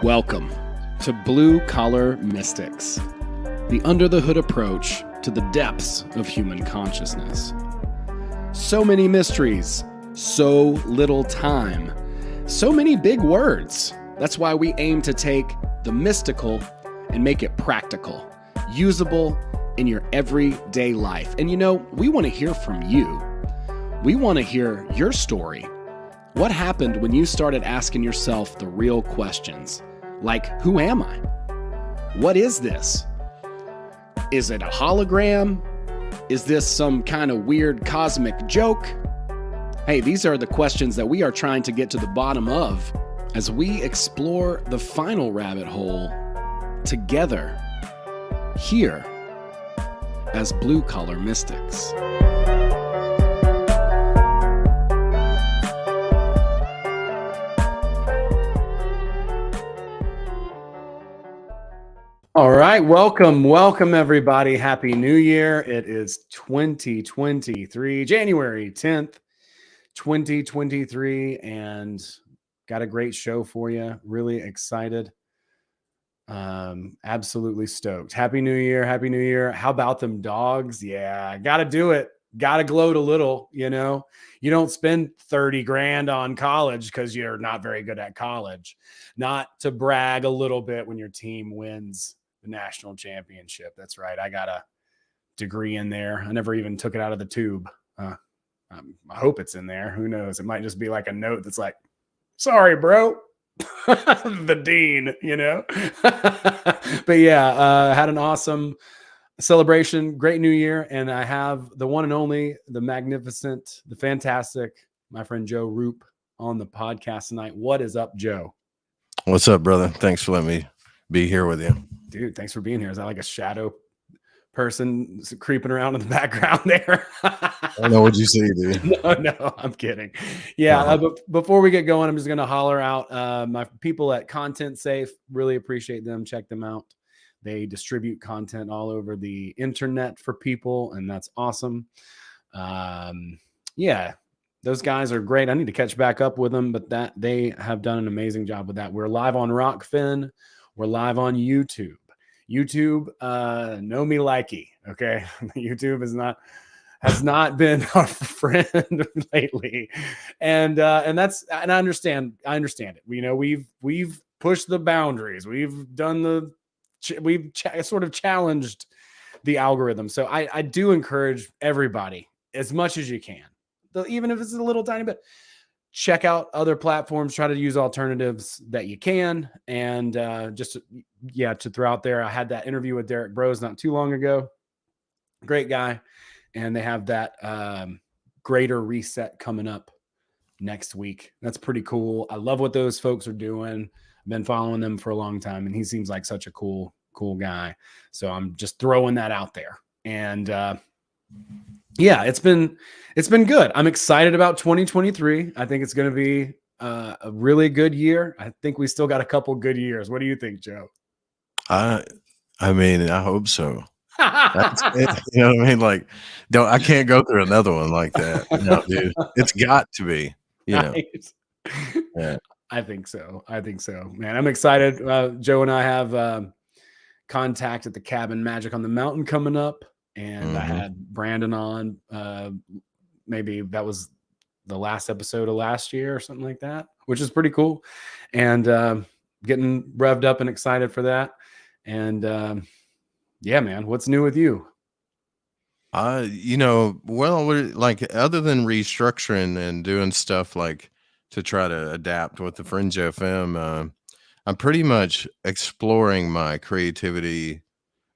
Welcome to Blue Collar Mystics, the under-the-hood approach to the depths of human consciousness. So many mysteries, so little time, so many big words. That's why we aim to take the mystical and make it practical, usable in your everyday life. And you know, we want to hear from you. We want to hear your story. What happened when you started asking yourself the real questions? Like, who am I? What is this? Is it a hologram? Is this some kind of weird cosmic joke? Hey, these are the questions that we are trying to get to the bottom of as we explore the final rabbit hole together here as Blue Collar Mystics. All right, welcome everybody. Happy New Year. It is 2023, January 10th, 2023, and got a great show for you. Really excited. Absolutely stoked. Happy New Year. Happy New Year. How about them dogs? Yeah, got to do it. Got to gloat a little, you know. You don't spend 30 grand on college because you're not very good at college. Not to brag a little bit when your team wins the national championship. That's right. I got a degree in there. I never even took it out of the tube. I hope it's in there. Who knows? It might just be like a note that's like, sorry, bro. The dean, you know. But yeah, had an awesome celebration. Great New Year. And I have the one and only, the magnificent, the fantastic, my friend Joe Rupe on the podcast tonight. What is up, Joe? What's up, brother? Thanks for letting me be here with you. Dude, thanks for being here. Is that like a shadow person creeping around in the background there? I don't know what you see, dude. No, I'm kidding. Yeah, but before we get going, I'm just going to holler out my people at Content Safe. Really appreciate them. Check them out. They distribute content all over the internet for people, and that's awesome. Yeah, those guys are great. I need to catch back up with them, but that they have done an amazing job with that. We're live on Rockfin. We're live on YouTube. YouTube, know me likey. Okay, YouTube has not been our friend lately, and I understand it. You know, we've pushed the boundaries. We've done sort of challenged the algorithm. So I do encourage everybody as much as you can, even if it's a little tiny bit. Check out other platforms, try to use alternatives that you can. And to throw out there, I had that interview with Derek Bros not too long ago. Great guy. And they have that greater reset coming up next week. That's pretty cool. I love what those folks are doing. I've been following them for a long time, and he seems like such a cool guy. So I'm just throwing that out there. And yeah, it's been good. I'm excited about 2023. I think it's going to be a really good year. I think we still got a couple good years. What do you think, Joe? I mean, I hope so. You know what I mean? Like, I can't go through another one like that. No, dude, it's got to be. You know. Yeah. I think so, man. I'm excited. Joe and I have contact at the Cabin Magic on the Mountain coming up. And I had Brandon on, maybe that was the last episode of last year or something like that, which is pretty cool. And getting revved up and excited for that. And yeah, man, what's new with you? You know, well, we're like, other than restructuring and doing stuff like to try to adapt with the Fringe FM, I'm pretty much exploring my creativity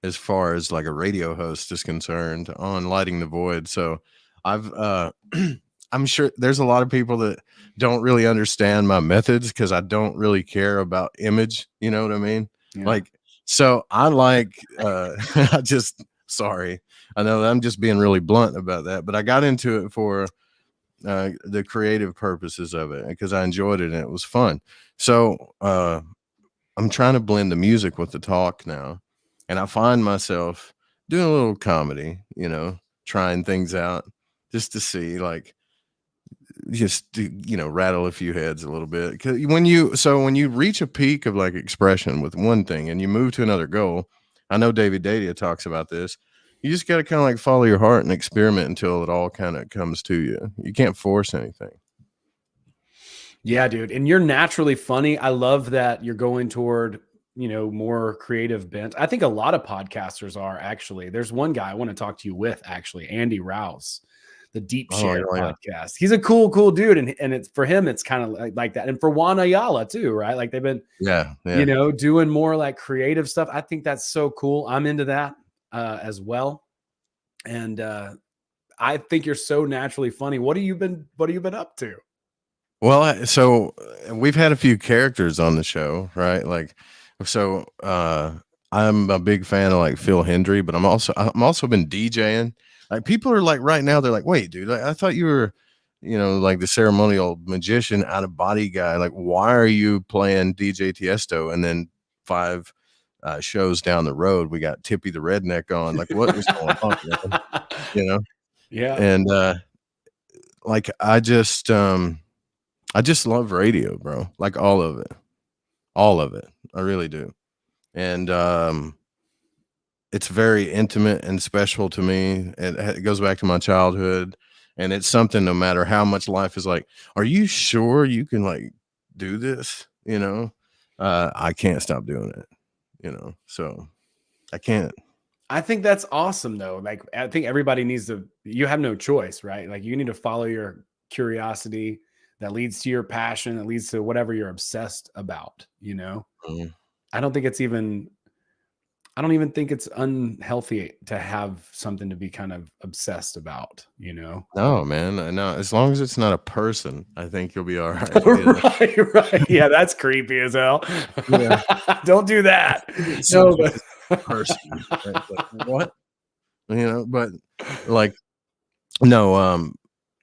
as far as like a radio host is concerned on Lighting the Void. So I'm sure there's a lot of people that don't really understand my methods because I don't really care about image. You know what I mean? Yeah. Like, so I like, sorry, I know that I'm just being really blunt about that, but I got into it for the creative purposes of it because I enjoyed it and it was fun. So I'm trying to blend the music with the talk now. And I find myself doing a little comedy, you know, trying things out. just to see, like, just to, rattle a few heads a little bit. Because when you reach a peak of like expression with one thing and you move to another goal, I know David Dadia talks about this. You just got to kind of like follow your heart and experiment until it all kind of comes to you. You can't force anything. Yeah, dude. And you're naturally funny. I love that you're going toward, more creative bent. I think a lot of podcasters are actually. There's one guy I want to talk to you with, actually, Andy Rouse, the Deep Share podcast. He's a cool dude. And it's for him, it's kind of like that. And for Juan Ayala too, right? Like they've been, doing more like creative stuff. I think that's so cool. I'm into that as well. And I think you're so naturally funny. What have you been up to? Well, so we've had a few characters on the show, right? Like, so I'm a big fan of like Phil Hendry, but I'm also been DJing. Like people are like right now, they're like, wait, dude, I thought you were, like the ceremonial magician out of body guy. Like, why are you playing DJ Tiesto? And then 5 shows down the road, we got Tippy the Redneck on. Like, what was going on, man? Yeah. And like I just love radio, bro. Like all of it. I really do. And it's very intimate and special to me. It goes back to my childhood, and it's something, no matter how much life is like, are you sure you can like do this? I can't stop doing it, so I can't. I think that's awesome though. Like, I think everybody you have no choice, right? Like you need to follow your curiosity that leads to your passion, that leads to whatever you're obsessed about, Mm-hmm. I don't even think it's unhealthy to have something to be kind of obsessed about, No, man. No, as long as it's not a person, I think you'll be all right. Right. Yeah, that's creepy as hell. Yeah. Don't do that. No, but person. Like, what? But like, no,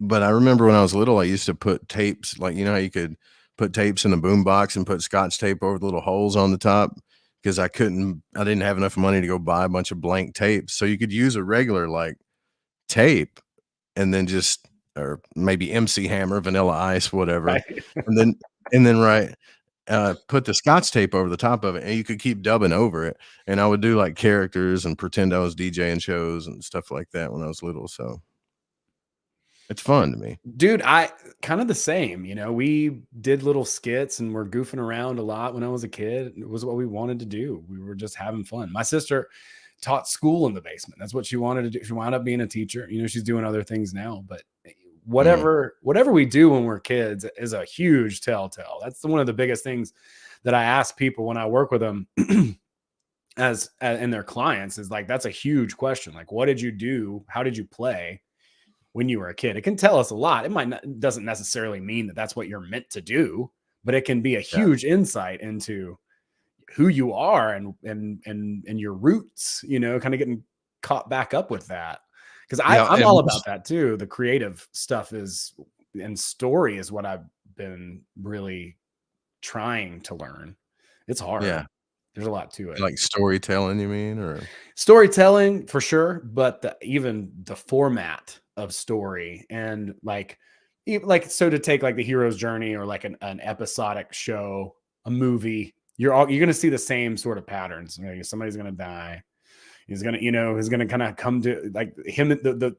but I remember when I was little, I used to put tapes, like, how you could put tapes in a boom box and put Scotch tape over the little holes on the top, because I didn't have enough money to go buy a bunch of blank tapes. So you could use a regular like tape and then or maybe MC Hammer, Vanilla Ice, whatever. Right. and then put the Scotch tape over the top of it, and you could keep dubbing over it. And I would do like characters and pretend I was DJing shows and stuff like that when I was little. So it's fun to me. Dude, I kind of the same, we did little skits and we're goofing around a lot when I was a kid. It was what we wanted to do. We were just having fun. My sister taught school in the basement. That's what she wanted to do. She wound up being a teacher. She's doing other things now, but whatever we do when we're kids is a huge telltale. That's one of the biggest things that I ask people when I work with them as and their clients is like, that's a huge question. Like, what did you do? How did you play when you were a kid? It can tell us a lot. It doesn't necessarily mean that that's what you're meant to do, but it can be a huge insight into who you are and your roots, kind of getting caught back up with that. Because I'm all about that too. The creative stuff and story is what I've been really trying to learn. It's hard. Yeah. There's a lot to it. Like storytelling, you mean? Or storytelling for sure, but even the format of story, and like so to take like the hero's journey or like an episodic show, a movie, you're going to see the same sort of patterns. Somebody's going to die. He's going to kind of come to like him.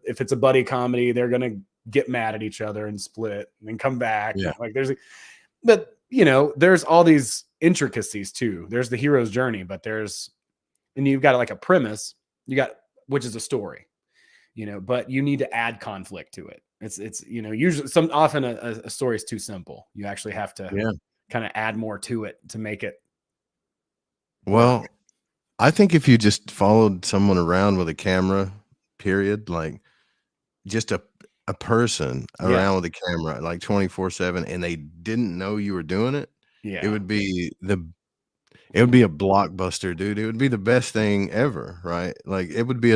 If it's a buddy comedy, they're going to get mad at each other and split and then come back. Yeah. Like there's all these intricacies too. There's the hero's journey, but and you've got like a premise, which is a story, but you need to add conflict to it. It's usually often a story is too simple. You actually have to kind of add more to it to make it. Well, I think if you just followed someone around with a camera, period, like just a person around with a camera, like 24/7, and they didn't know you were doing it, it would be a blockbuster, dude. It would be the best thing ever, right? Like it would be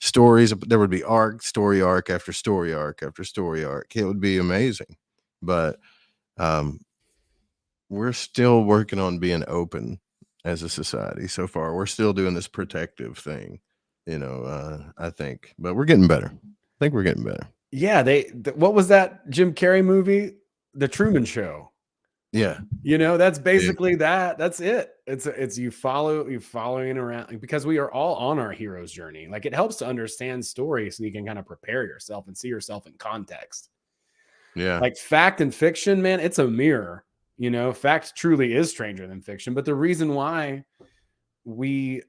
stories. There would be story arc after story arc after story arc. It would be amazing, but we're still working on being open as a society. So far, we're still doing this protective thing, I think, but we're getting better. I think we're getting better. Yeah, what was that Jim Carrey movie? The Truman Show. Yeah. You know, that's basically that. That's it. It's you following around, because we are all on our hero's journey. Like, it helps to understand stories so you can kind of prepare yourself and see yourself in context. Yeah. Like, fact and fiction, man, it's a mirror. You know, fact truly is stranger than fiction. But the reason why we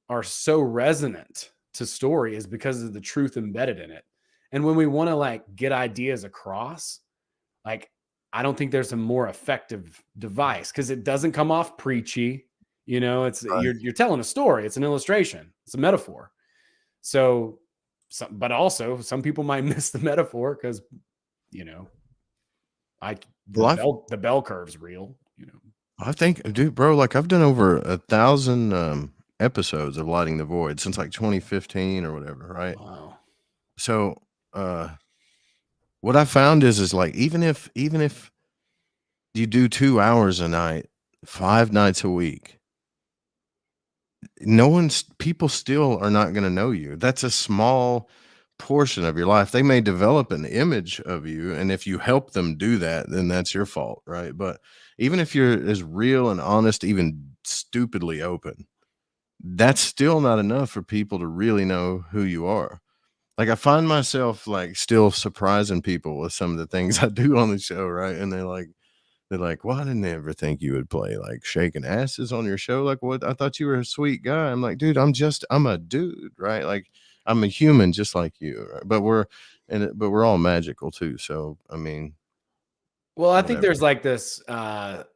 are so resonant to story is because of the truth embedded in it. And when we want to like get ideas across, like, I don't think there's a more effective device, because it doesn't come off preachy. You know, it's Right. you're telling a story. It's an illustration. It's a metaphor. So, but also some people might miss the metaphor because, you know, the bell curve's real. You know, I think, dude, bro, like I've done over 1,000 episodes of Lighting the Void since like 2015 or whatever, right? wow. So, what I found is like even if you do 2 hours a night, 5 nights a week, people still are not going to know you. That's a small portion of your life. They may develop an image of you, and if you help them do that, then that's your fault, right? But even if you're as real and honest, even stupidly open, that's still not enough for people to really know who you are. Like, I find myself like still surprising people with some of the things I do on the show, right? And they're like, "Well, I didn't ever think you would play like shaking asses on your show. Like, what? I thought you were a sweet guy." I'm like, dude, I'm a dude, right? Like, I'm a human just like you, right? But we're all magical too. So, I mean, Well, I think whatever. there's like this,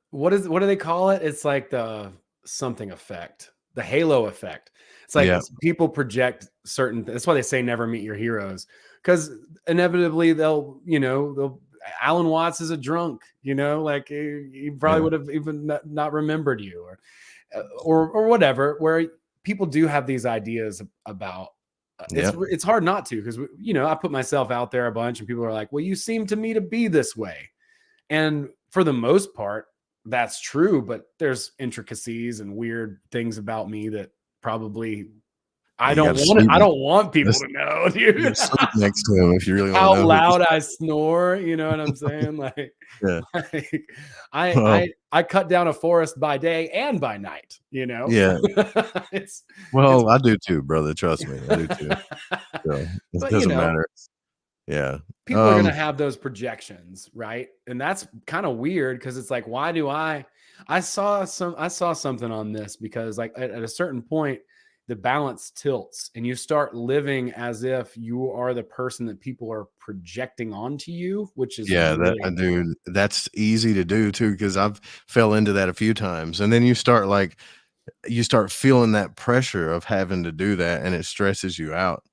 what do they call it? It's like the something effect, the halo effect. It's like Yeah, people project that's why they say never meet your heroes, because inevitably Alan Watts is a drunk, you know, like he probably yeah, would have even not remembered you, or whatever, where people do have these ideas about, yeah, it's hard not to, because I put myself out there a bunch and people are like, well, you seem to me to be this way. And for the most part, that's true, but there's intricacies and weird things about me that probably I you got don't to want it. sleep. I don't want people Just, to know, you dude. got to sleep next to him if you really want to How know loud I snore, you know what I'm saying? Yeah. Like Well, I cut down a forest by day and by night, you know. yeah. it's it's Well, I do too, brother. Trust me, I do too. So it but doesn't matter. Yeah. people are going to have those projections, right? And that's kind of weird, because it's like, why do I saw something on this, because like at a certain point the balance tilts and you start living as if you are the person that people are projecting onto you, which is Yeah, that I really, do. That's easy to do too, because I've fell into that a few times. And then you start feeling that pressure of having to do that, and it stresses you out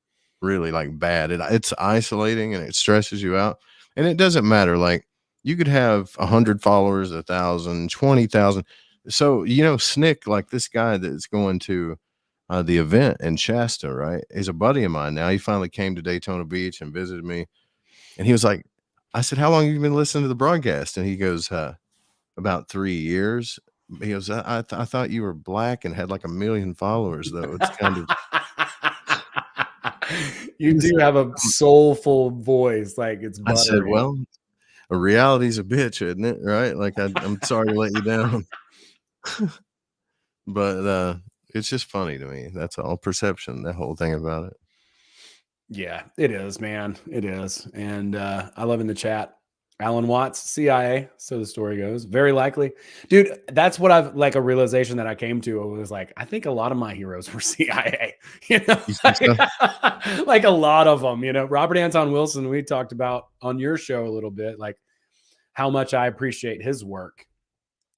really like bad. It's isolating and it stresses you out. And it doesn't matter. Like, you could have 100 followers, 1,000, 20,000. So, Snick, like this guy that's going to the event in Shasta, right? He's a buddy of mine now. He finally came to Daytona Beach and visited me. And he was like, I said, "How long have you been listening to the broadcast?" And he goes, "About 3 years." He goes, I thought you were black and had like 1,000,000 followers, though. It's kind of." you do have a soulful voice, like it's I said, buttery. "Well, a reality's a bitch, isn't it? Right? Like, I'm sorry to let you down." But it's just funny to me. That's all perception, that whole thing about it. Yeah, it is, man. It is. And I love in the chat, Alan Watts, CIA. So the story goes. Very likely. Dude, that's what I've like a realization that I came to. It was like, I think a lot of my heroes were CIA. You know, You think so? like a lot of them, Robert Anton Wilson, we talked about on your show a little bit, like how much I appreciate his work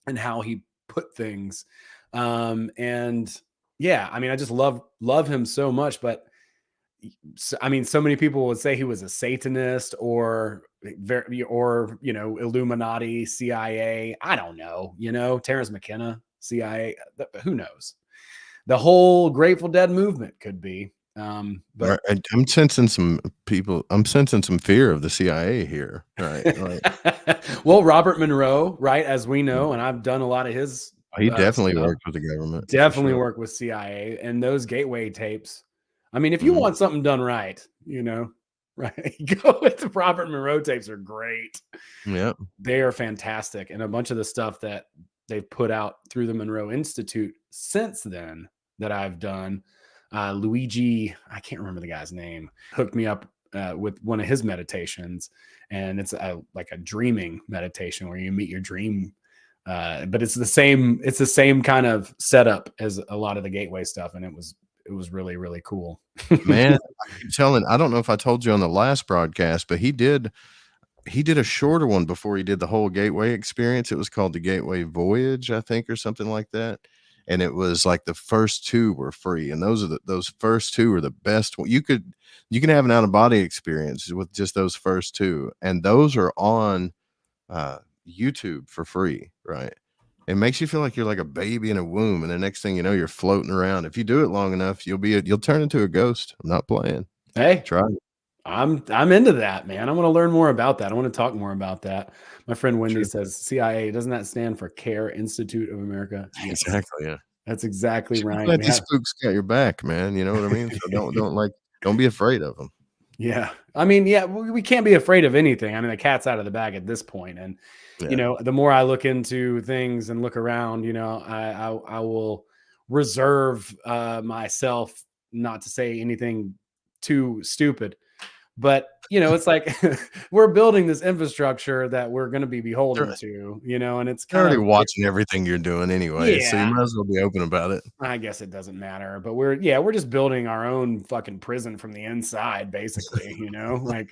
and how he put things. And yeah, I mean, I just love him so much, but I mean, so many people would say he was a Satanist or Illuminati, CIA. I don't know, Terrence McKenna, CIA. Who knows? The whole Grateful Dead movement could be. But I'm sensing some people. I'm sensing some fear of the CIA here, right? Like, well, Robert Monroe, right, as we know, and I've done a lot of his he definitely stuff. worked with the government for Definitely sure. work with CIA and those gateway tapes. I mean, if you Mhm. want something done right, Right. Go with the Robert Monroe tapes are great. Yeah. They are fantastic. And a bunch of the stuff that they've put out through the Monroe Institute since then that I've done. Luigi, I can't remember the guy's name, hooked me up with one of his meditations. And it's like a dreaming meditation where you meet your dream. But it's the same kind of setup as a lot of the gateway stuff. And it was really, really cool. Man, I keep telling, I don't know if I told you on the last broadcast, but he did a shorter one before he did the whole Gateway experience. It was called the Gateway Voyage, I think, or something like that. And it was like the first two were free, and those first two are the best. You can have an out of body experience with just those first two, and those are on YouTube for free, right? It makes you feel like you're like a baby in a womb, and the next thing you know, you're floating around. If you do it long enough, you'll turn into a ghost. I'm not playing. Hey, try it. I'm into that, man. I want to learn more about that. I want to talk more about that. My friend Wendy says CIA, doesn't that stand for Care Institute of America? Yes. Exactly. Yeah. That's exactly right. Let these spooks got your back, man. You know what I mean? So don't be afraid of them. Yeah. I mean, yeah, we can't be afraid of anything. I mean, the cat's out of the bag at this point. And, you know, the more I look into things and look around, you know, I will reserve myself not to say anything too stupid. But, you know, it's like we're building this infrastructure that we're going to be beholden to, you know, and it's kind of watching everything you're doing anyway. So you might as well be open about it. I guess it doesn't matter. But we're just building our own fucking prison from the inside, basically, you know, like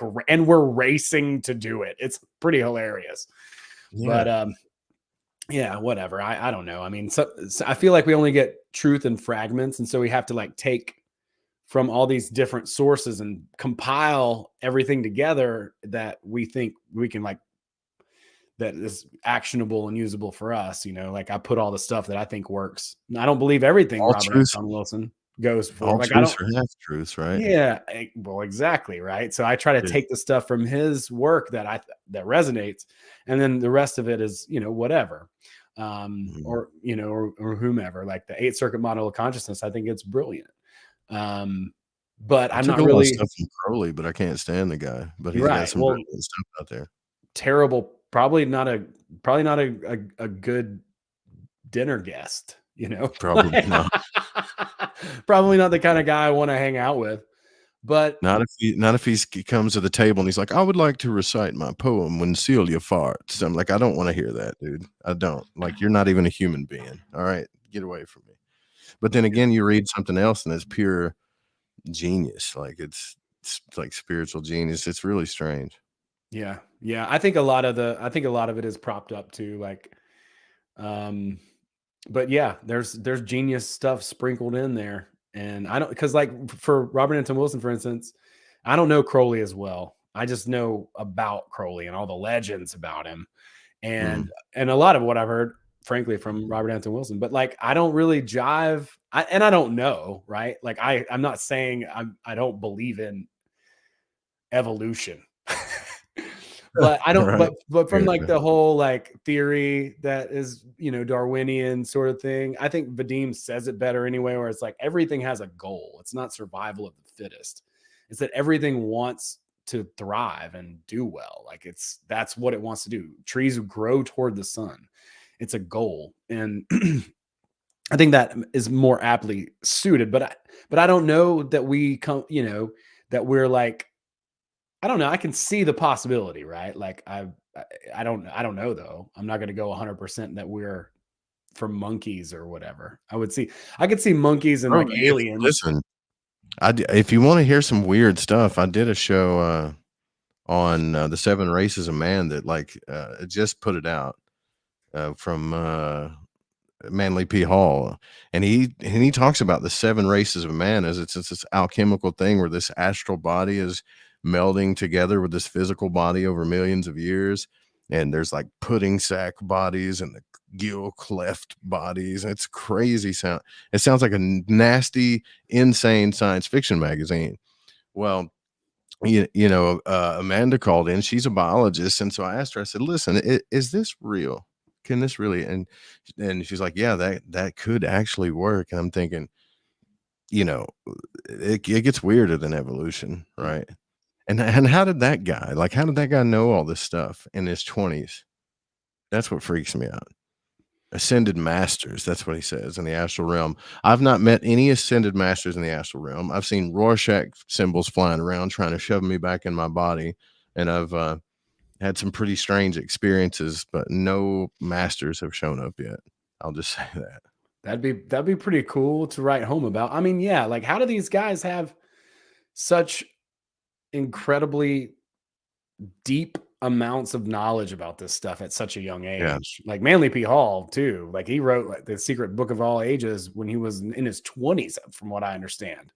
we're racing to do it. It's pretty hilarious. Yeah. But yeah, whatever. I don't know. I mean, so I feel like we only get truth in fragments. And so we have to like take from all these different sources and compile everything together that we think we can like, that is actionable and usable for us. You know, like I put all the stuff that I think works. I don't believe everything all Robert Anton Wilson goes for. All like, truths are half truths, right? Yeah, well, exactly. Right. So I try to take the stuff from his work that resonates. And then the rest of it is, you know, whatever. Or, you know, or whomever, like the 8 circuit model of consciousness. I think it's brilliant. But I'm not really stuff from Crowley, but I can't stand the guy. But he's got some brilliant stuff out there. Terrible, probably not a good dinner guest, you know. Probably not. Probably not the kind of guy I want to hang out with. But not if he comes to the table and he's like, I would like to recite my poem when Celia farts. I'm like, I don't want to hear that, dude. I don't. Like, you're not even a human being. All right, get away from me. But then again, you read something else and it's pure genius. Like it's like spiritual genius. It's really strange. Yeah. Yeah. I think a lot of it is propped up to like, but yeah, there's genius stuff sprinkled in there. And I don't, because like for Robert Anton Wilson, for instance, I don't know Crowley as well. I just know about Crowley and all the legends about him. And a lot of what I've heard, frankly, from Robert Anton Wilson, but like, I don't really jive. I don't know, right? Like I'm not saying I don't believe in evolution, but I don't, right. but from like the whole like theory that is, you know, Darwinian sort of thing. I think Vadim says it better anyway, where it's like, everything has a goal. It's not survival of the fittest. It's that everything wants to thrive and do well. Like that's what it wants to do. Trees grow toward the sun. It's a goal. And I think that is more aptly suited, but I don't know that we come, you know, that we're like, I don't know. I can see the possibility, right? Like I don't know though. I'm not going to go 100% that we're from monkeys or whatever. I could see monkeys and like aliens. Listen, if you want to hear some weird stuff, I did a show on the 7 races of man that like just put it out from Manly P. Hall, and he talks about the 7 races of man as it's this alchemical thing where this astral body is melding together with this physical body over millions of years, and there's like pudding sack bodies and the gill cleft bodies. It's crazy sound. It sounds like a nasty, insane science fiction magazine. Well, you know, Amanda called in. She's a biologist, and so I asked her. I said, "Listen, is this real? Can this really?" And she's like, "Yeah, that could actually work." And I'm thinking, you know, it gets weirder than evolution, right? And how did that guy, like, how did that guy know all this stuff in his 20s? That's what freaks me out. Ascended masters, that's what he says in the astral realm. I've not met any ascended masters in the astral realm. I've seen Rorschach symbols flying around trying to shove me back in my body, and I've had some pretty strange experiences, but no masters have shown up yet. I'll just say that. That'd be pretty cool to write home about. I mean, yeah, like how do these guys have such incredibly deep amounts of knowledge about this stuff at such a young Yeah. age? Like Manly P. Hall too. Like he wrote like the Secret Book of All Ages when he was in his 20s, from what I understand.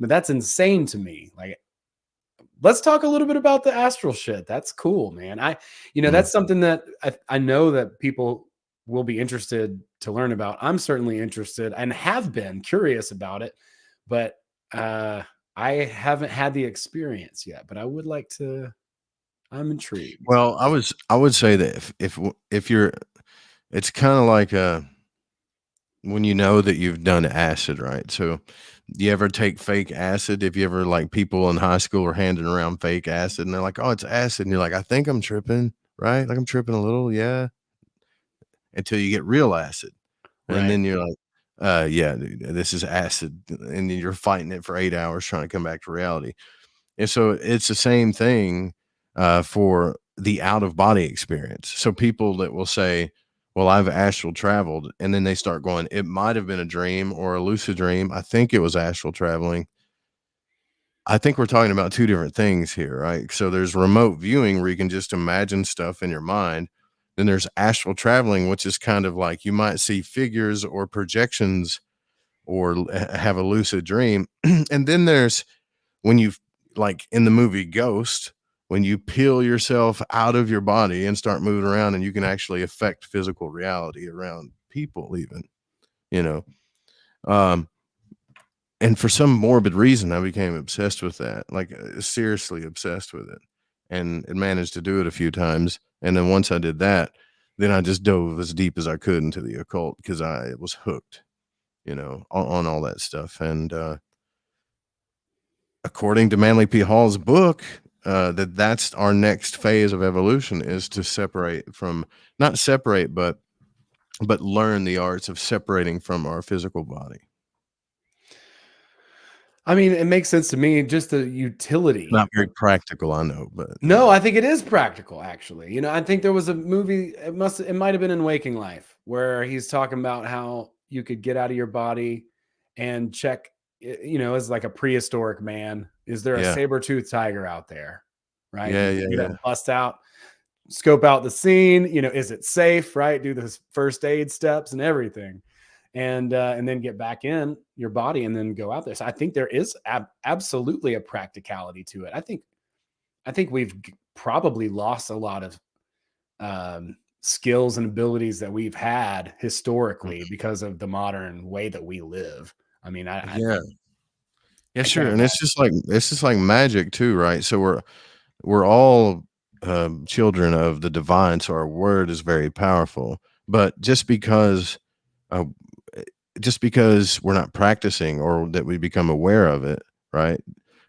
But that's insane to me. Like, let's talk a little bit about the astral shit. That's cool, man. That's something that I know that people will be interested to learn about. I'm certainly interested and have been curious about it, but I haven't had the experience yet, but I would like to. I'm intrigued. Well, I would say that if you're, it's kind of like when you know that you've done acid, right? So, you ever take fake acid? If you ever, like, people in high school are handing around fake acid and they're like, "Oh, it's acid," and you're like, "I think I'm tripping, right? Like I'm tripping a little, yeah." Until you get real acid, and Right. then you're like, yeah, dude, this is acid," and then you're fighting it for 8 hours trying to come back to reality. And so it's the same thing for the out of body experience. So people that will say, "Well, I've astral traveled," and then they start going, "It might have been a dream or a lucid dream. I think it was astral traveling." I think we're talking about two different things here, right? So there's remote viewing where you can just imagine stuff in your mind. Then there's astral traveling, which is kind of like you might see figures or projections or have a lucid dream. And then there's when you, like in the movie Ghost, when you peel yourself out of your body and start moving around and you can actually affect physical reality around people, even, you know. Um, and for some morbid reason, I became obsessed with that, like seriously obsessed with it, and managed to do it a few times. And then once I did that, then I just dove as deep as I could into the occult because I was hooked, on all that stuff. And according to Manly P. Hall's book, that's our next phase of evolution, is to separate from, not separate, but learn the arts of separating from our physical body. I mean, it makes sense to me, just the utility. Not very practical, I know, but No, I think it is practical, actually. I think there was a movie, it might have been in Waking Life, where he's talking about how you could get out of your body and check, as like a prehistoric man, is there a yeah, saber-toothed tiger out there? Right? yeah, You yeah, get yeah, a bust out, scope out the scene, is it safe, right? Do the first aid steps and everything. And then get back in your body and then go out there. So I think there is absolutely a practicality to it. I think we've probably lost a lot of skills and abilities that we've had historically because of the modern way that we live. I mean, yeah, yeah, I can't sure. And imagine. it's just like magic too, right? So we're all children of the divine, so our word is very powerful. But uh, just because we're not practicing or that we become aware of it, right,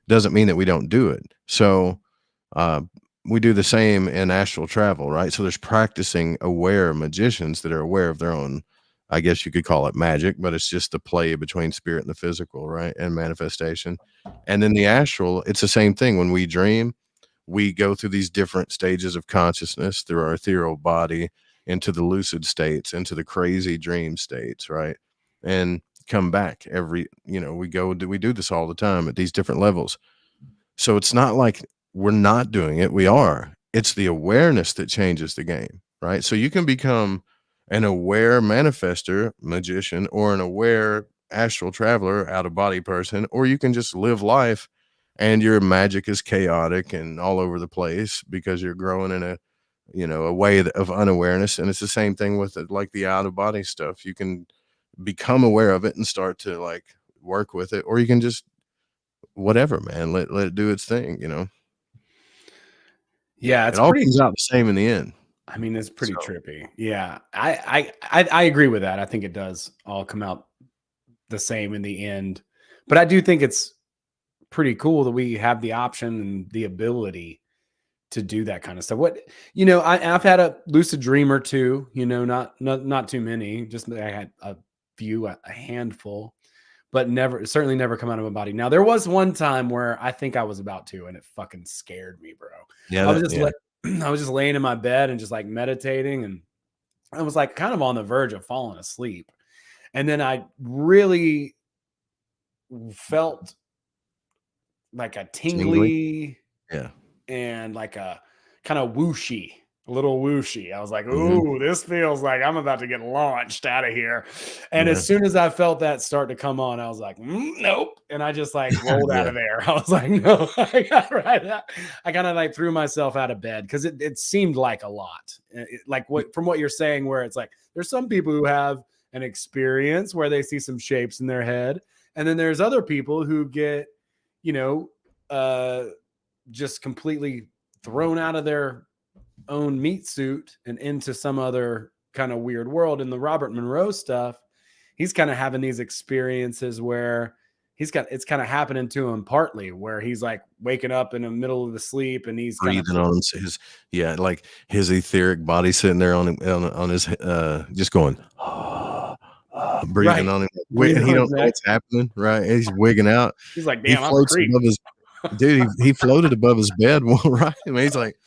doesn't mean that we don't do it. So uh, we do the same in astral travel, right? So there's practicing aware magicians that are aware of their own, I guess you could call it magic, but it's just the play between spirit and the physical, right? And manifestation. And then the astral, it's the same thing. When we dream, we go through these different stages of consciousness through our ethereal body into the lucid states, into the crazy dream states, right? And come back we do this all the time at these different levels. So it's not like we're not doing it. We are. It's the awareness that changes the game, right? So you can become an aware manifester, magician, or an aware astral traveler, out of body person, or you can just live life and your magic is chaotic and all over the place because you're growing in a way of unawareness. And it's the same thing with it, like the out of body stuff. You can become aware of it and start to like work with it, or you can just whatever, man, let it do its thing. Yeah, It it's all pretty. comes out the same in the end. I mean, it's pretty So trippy. Yeah, I agree with that. I think it does all come out the same in the end. But I do think it's pretty cool that we have the option and the ability to do that kind of stuff. What, I've had a lucid dream or two, not too many, just I had a few, a handful, but certainly never come out of my body. Now there was one time where I think I was about to, and it fucking scared me, bro. Yeah, I was just I was just laying in my bed and just like meditating, and I was like kind of on the verge of falling asleep. And then I really felt like a tingly, yeah, and like a kind of whooshy, a little whooshy. I was like, Mhm. ooh, this feels like I'm about to get launched out of here. And Yeah. as soon as I felt that start to come on, I was like, nope. And I just like rolled out Yeah. of there. I was like, no, I got right out. I kind of like threw myself out of bed because it seemed like a lot. Like from what you're saying, where it's like, there's some people who have an experience where they see some shapes in their head. And then there's other people who get, just completely thrown out of their own meat suit and into some other kind of weird world. In the Robert Monroe stuff, he's kind of having these experiences where it's kind of happening to him partly, where he's like waking up in the middle of the sleep and he's kind of Breathing on like his etheric body sitting there on his just going breathing right, on him, breathing and he on his don't know neck. what's happening, right? He's wigging out. He's like, He damn, I'm a floats creep. above his dude. He floated above his bed, right? I mean, he's like,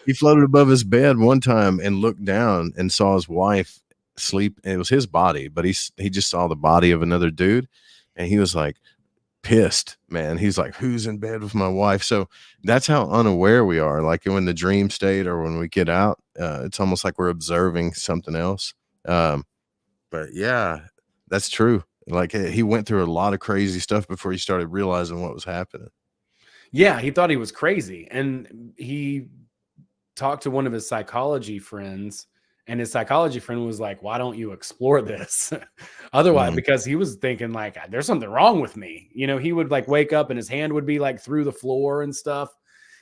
he floated above his bed one time and looked down and saw his wife sleep. It was his body, but he just saw the body of another dude, and he was like pissed, man. He's like, who's in bed with my wife? So that's how unaware we are. Like in the dream state or when we get out, it's almost like we're observing something else. But yeah, that's true. Like he went through a lot of crazy stuff before he started realizing what was happening. Yeah, he thought he was crazy. And he talked to one of his psychology friends, and his psychology friend was like, why don't you explore this? Otherwise, because he was thinking like, there's something wrong with me. He would like wake up and his hand would be like through the floor and stuff.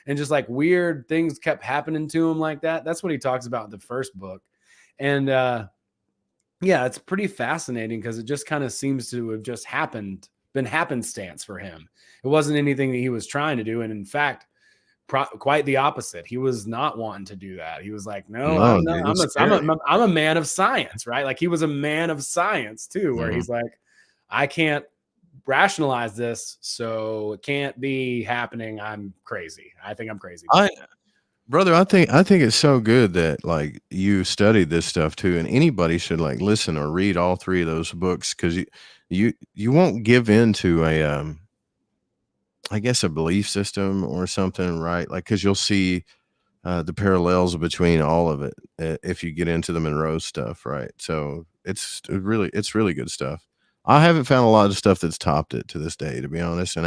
And just like weird things kept happening to him like that. That's what he talks about in the first book. And yeah, it's pretty fascinating because it just kind of seems to have just been happenstance for him. It wasn't anything that he was trying to do. And in fact, quite the opposite. He was not wanting to do that. He was like, no, I'm not. I'm a man of science, right? Like he was a man of science too, where he's like, I can't rationalize this, so it can't be happening. I'm crazy. I think I'm crazy. Brother, I think it's so good that like you studied this stuff too, and anybody should like listen or read all three of those books, because you won't give in to a I guess a belief system or something, right? Like, because you'll see the parallels between all of it if you get into the Monroe stuff, right? So it's really good stuff. I haven't found a lot of stuff that's topped it to this day, to be honest. And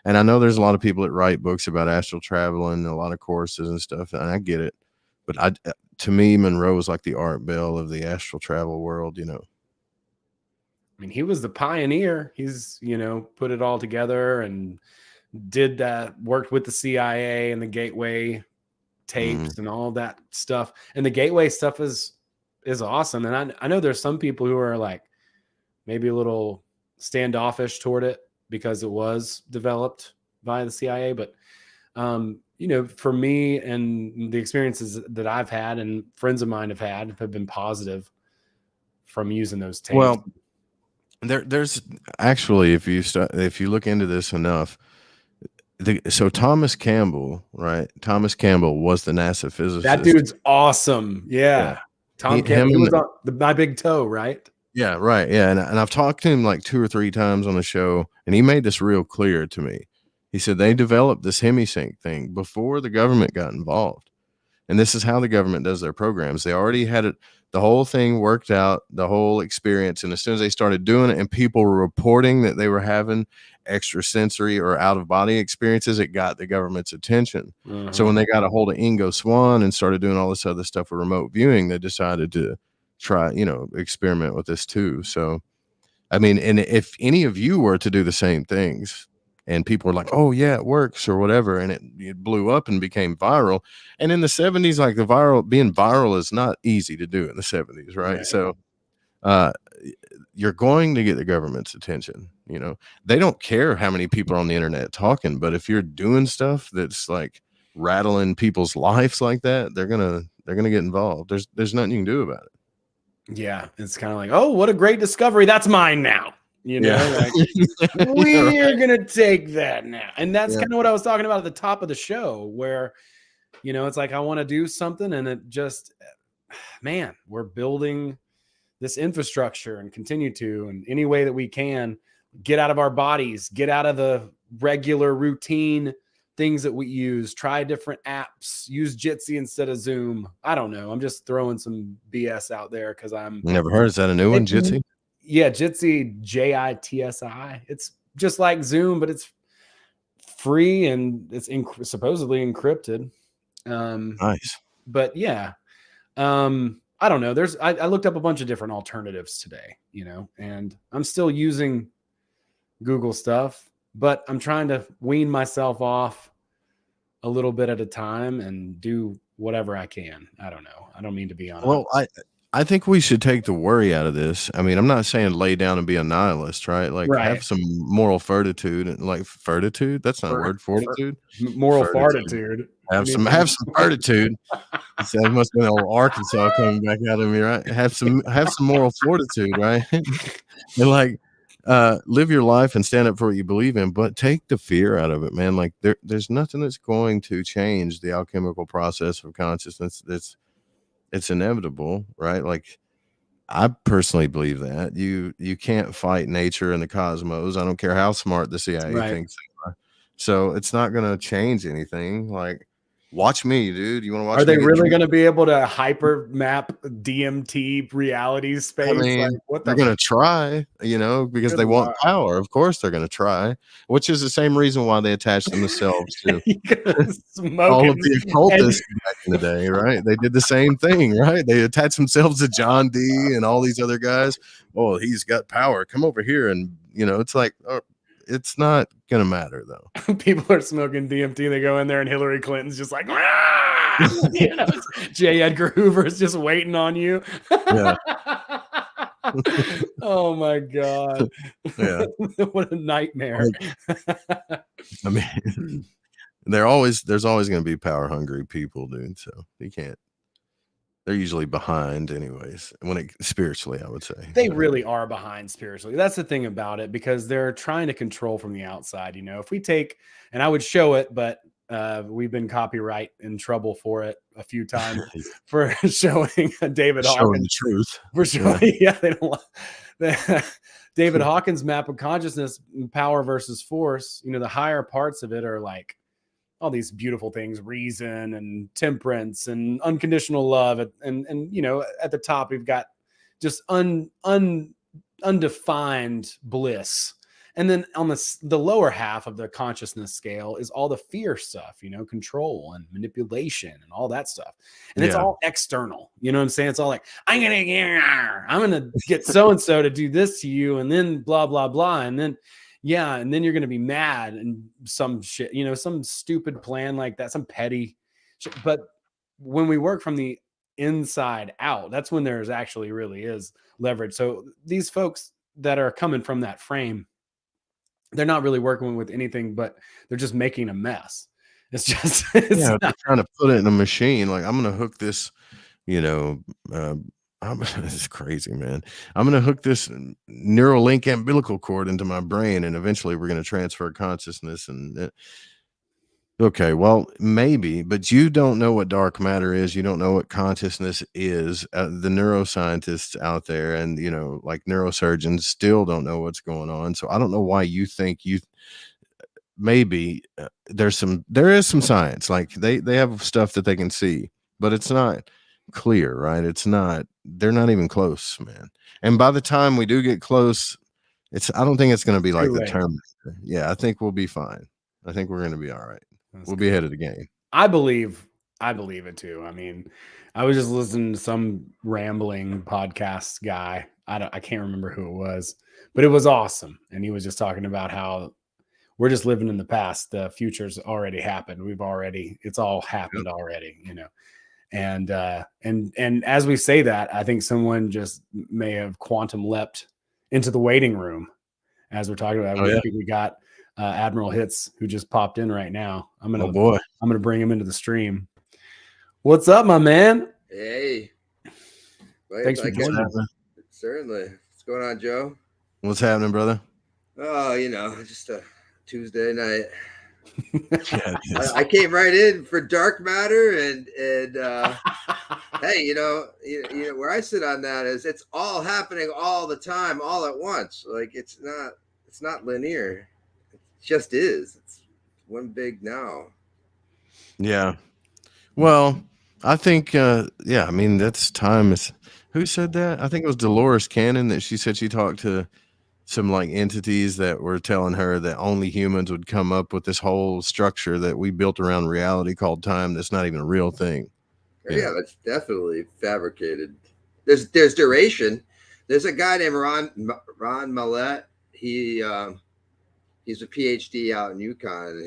I know there's a lot of people that write books about astral travel and a lot of courses and stuff, and I get it. But to me, Monroe is like the Art Bell of the astral travel world, I mean, he was the pioneer. He's, put it all together and did that, worked with the CIA and the Gateway tapes and all that stuff. And the Gateway stuff is awesome. And I know there's some people who are like maybe a little standoffish toward it because it was developed by the CIA. But, for me and the experiences that I've had and friends of mine have been positive from using those tapes. Well, there's actually, if you look into this enough, so Thomas Campbell, right? Thomas Campbell was the NASA physicist. That dude's awesome. Yeah. Tom Campbell, he was on My Big Toe, right? Yeah, right. Yeah. And I've talked to him like 2 or 3 times on the show, and he made this real clear to me. He said they developed this hemisync thing before the government got involved. And this is how the government does their programs. They already had it, the whole thing worked out, the whole experience. And as soon as they started doing it and people were reporting that they were having extrasensory or out of body experiences, it got the government's attention. So when they got a hold of Ingo Swann and started doing all this other stuff with remote viewing, they decided to try, experiment with this too. So, I mean, and if any of you were to do the same things, and people were like, oh yeah, it works or whatever, and it blew up and became viral. And in the 70s, like being viral is not easy to do in the 70s, right? So you're going to get the government's attention. They don't care how many people are on the internet talking, but if you're doing stuff that's like rattling people's lives like that, they're gonna get involved. There's nothing you can do about it. Yeah, it's kind of like, oh, what a great discovery. That's mine now. Like, we're gonna take that now. And that's kind of what I was talking about at the top of the show, where it's like I want to do something, and it just, man, we're building this infrastructure and continue to, and any way that we can, get out of our bodies, get out of the regular routine things that we use, try different apps, use Jitsi instead of Zoom. I don't know. I'm just throwing some BS out there because I'm never heard. Is that a new one, Jitsi? Yeah, Jitsi, JITSI. It's just like Zoom, but it's free and it's supposedly encrypted. Nice. But yeah, I don't know. I looked up a bunch of different alternatives today, and I'm still using Google stuff, but I'm trying to wean myself off a little bit at a time and do whatever I can. I don't know. I don't mean to be on. Well, I think we should take the worry out of this. I mean, I'm not saying lay down and be a nihilist, right? Like have some moral fortitude, and like fortitude. That's not a word. Fortitude. Moral fortitude. Have some fortitude. That must have been old Arkansas coming back out of me, right? Have some moral fortitude, right? And like live your life and stand up for what you believe in, but take the fear out of it, man. Like there's nothing that's going to change the alchemical process of consciousness. It's inevitable, right? Like I personally believe that you can't fight nature and the cosmos. I don't care how smart the CIA thinks they are. So it's not going to change anything. Like, watch me, dude. You want to watch? Are they really going to be able to hyper map DMT reality space? I mean, they're going to try, because they want power. Of course, they're going to try, which is the same reason why they attached themselves to all of the occultists back in the day, right? They did the same thing, right? They attached themselves to John D and all these other guys. Oh, he's got power. Come over here, and it's like. It's not gonna matter though. People are smoking DMT. They go in there, and Hillary Clinton's just like, J. Edgar Hoover is just waiting on you. Yeah. Oh my god. Yeah. What a nightmare. I mean, there's always gonna be power hungry people, dude. So you can't. They're usually behind anyways. Spiritually, I would say. They really are behind spiritually. That's the thing about it, because they're trying to control from the outside. If we take, and I would show it, but we've been copyright in trouble for it a few times for showing David Hawkins. Showing the truth. For showing, they don't want David Hawkins' map of consciousness, power versus force. The higher parts of it are like all these beautiful things, reason and temperance and unconditional love. And at the top, we've got just undefined bliss. And then on the lower half of the consciousness scale is all the fear stuff, control and manipulation and all that stuff. And it's all external. You know what I'm saying? It's all like, I'm going to get so-and-so to do this to you. And then blah, blah, blah. And then, and then you're going to be mad and some shit, some stupid plan like that, some petty shit. But when we work from the inside out, that's when there's actually really is leverage. So these folks that are coming from that frame, they're not really working with anything, but they're just making a mess. It's just, they're trying to put it in a machine. Like, I'm going to hook this, it's crazy, man. I'm going to hook this Neuralink umbilical cord into my brain, and eventually we're going to transfer consciousness. And okay, well, maybe, but you don't know what dark matter is. You don't know what consciousness is. The neuroscientists out there and, like neurosurgeons still don't know what's going on. So I don't know why you think maybe there is some science. Like they have stuff that they can see, but it's not clear, right? They're not even close, man. And by the time we do get close, I don't think it's going to be like the Terminator. Yeah, I think we'll be fine. I think we're going to be all right. We'll be ahead of the game. I believe it too. I mean, I was just listening to some rambling podcast guy. I can't remember who it was, but it was awesome. And he was just talking about how we're just living in the past. The future's already happened. It's all happened already, And as we say that, I think someone just may have quantum leapt into the waiting room as we're talking about. I think we got Admiral Hitzz, who just popped in right now. I'm gonna bring him into the stream. What's up, my man? Hey. Thanks for joining us. Certainly. What's going on, Joe? What's happening, brother? Oh, just a Tuesday night. I came right in for dark matter, and hey, where I sit on that is it's all happening all the time, all at once. Like it's not linear. It just is. It's one big now. Yeah. Well, I think I mean that's time is. Who said that? I think it was Dolores Cannon that she said she talked to some like entities that were telling her that only humans would come up with this whole structure that we built around reality called time. That's not even a real thing. Yeah, that's definitely fabricated. There's duration. There's a guy named Ron Millett. He's a PhD out in UConn.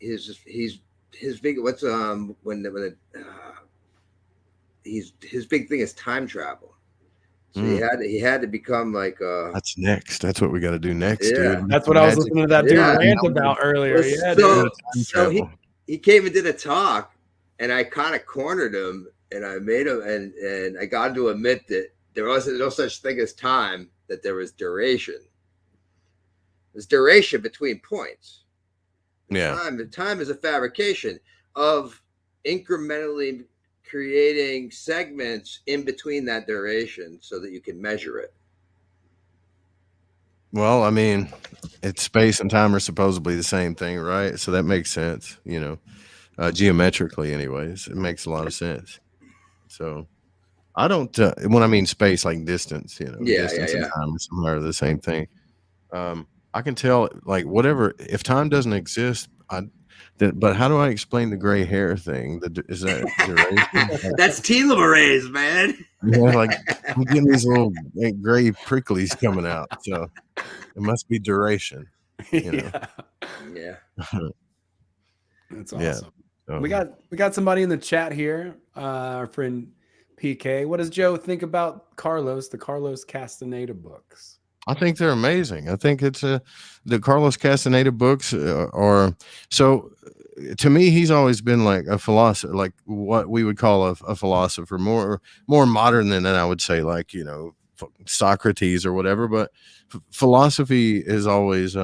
His big his big thing is time travel. So he had to become like that's next. That's what we got to do next, dude. That's what I was listening to that dude rant about earlier. So he came and did a talk, and I kind of cornered him, and I made him, and I got him to admit that there wasn't no such thing as time, that there was duration. There's duration between points. Time is a fabrication of incrementally creating segments in between that duration so that you can measure it. Well, I mean, it's space and time are supposedly the same thing, right? So that makes sense, geometrically anyways. It makes a lot of sense. So I don't, when I mean space, like distance, distance and time are the same thing. I can tell, like, whatever, if time doesn't exist, but how do I explain the gray hair thing? Is that duration? That's telomerase, man. Like I'm getting these little gray pricklies coming out, so it must be duration. Yeah. That's awesome. So, we got somebody in the chat here. Our friend PK. What does Joe think about the Carlos Castaneda books? I think they're amazing. I think it's the Carlos Castaneda books are so. To me, he's always been like a philosopher, like what we would call a philosopher, more modern than I would say, like Socrates or whatever. But philosophy is always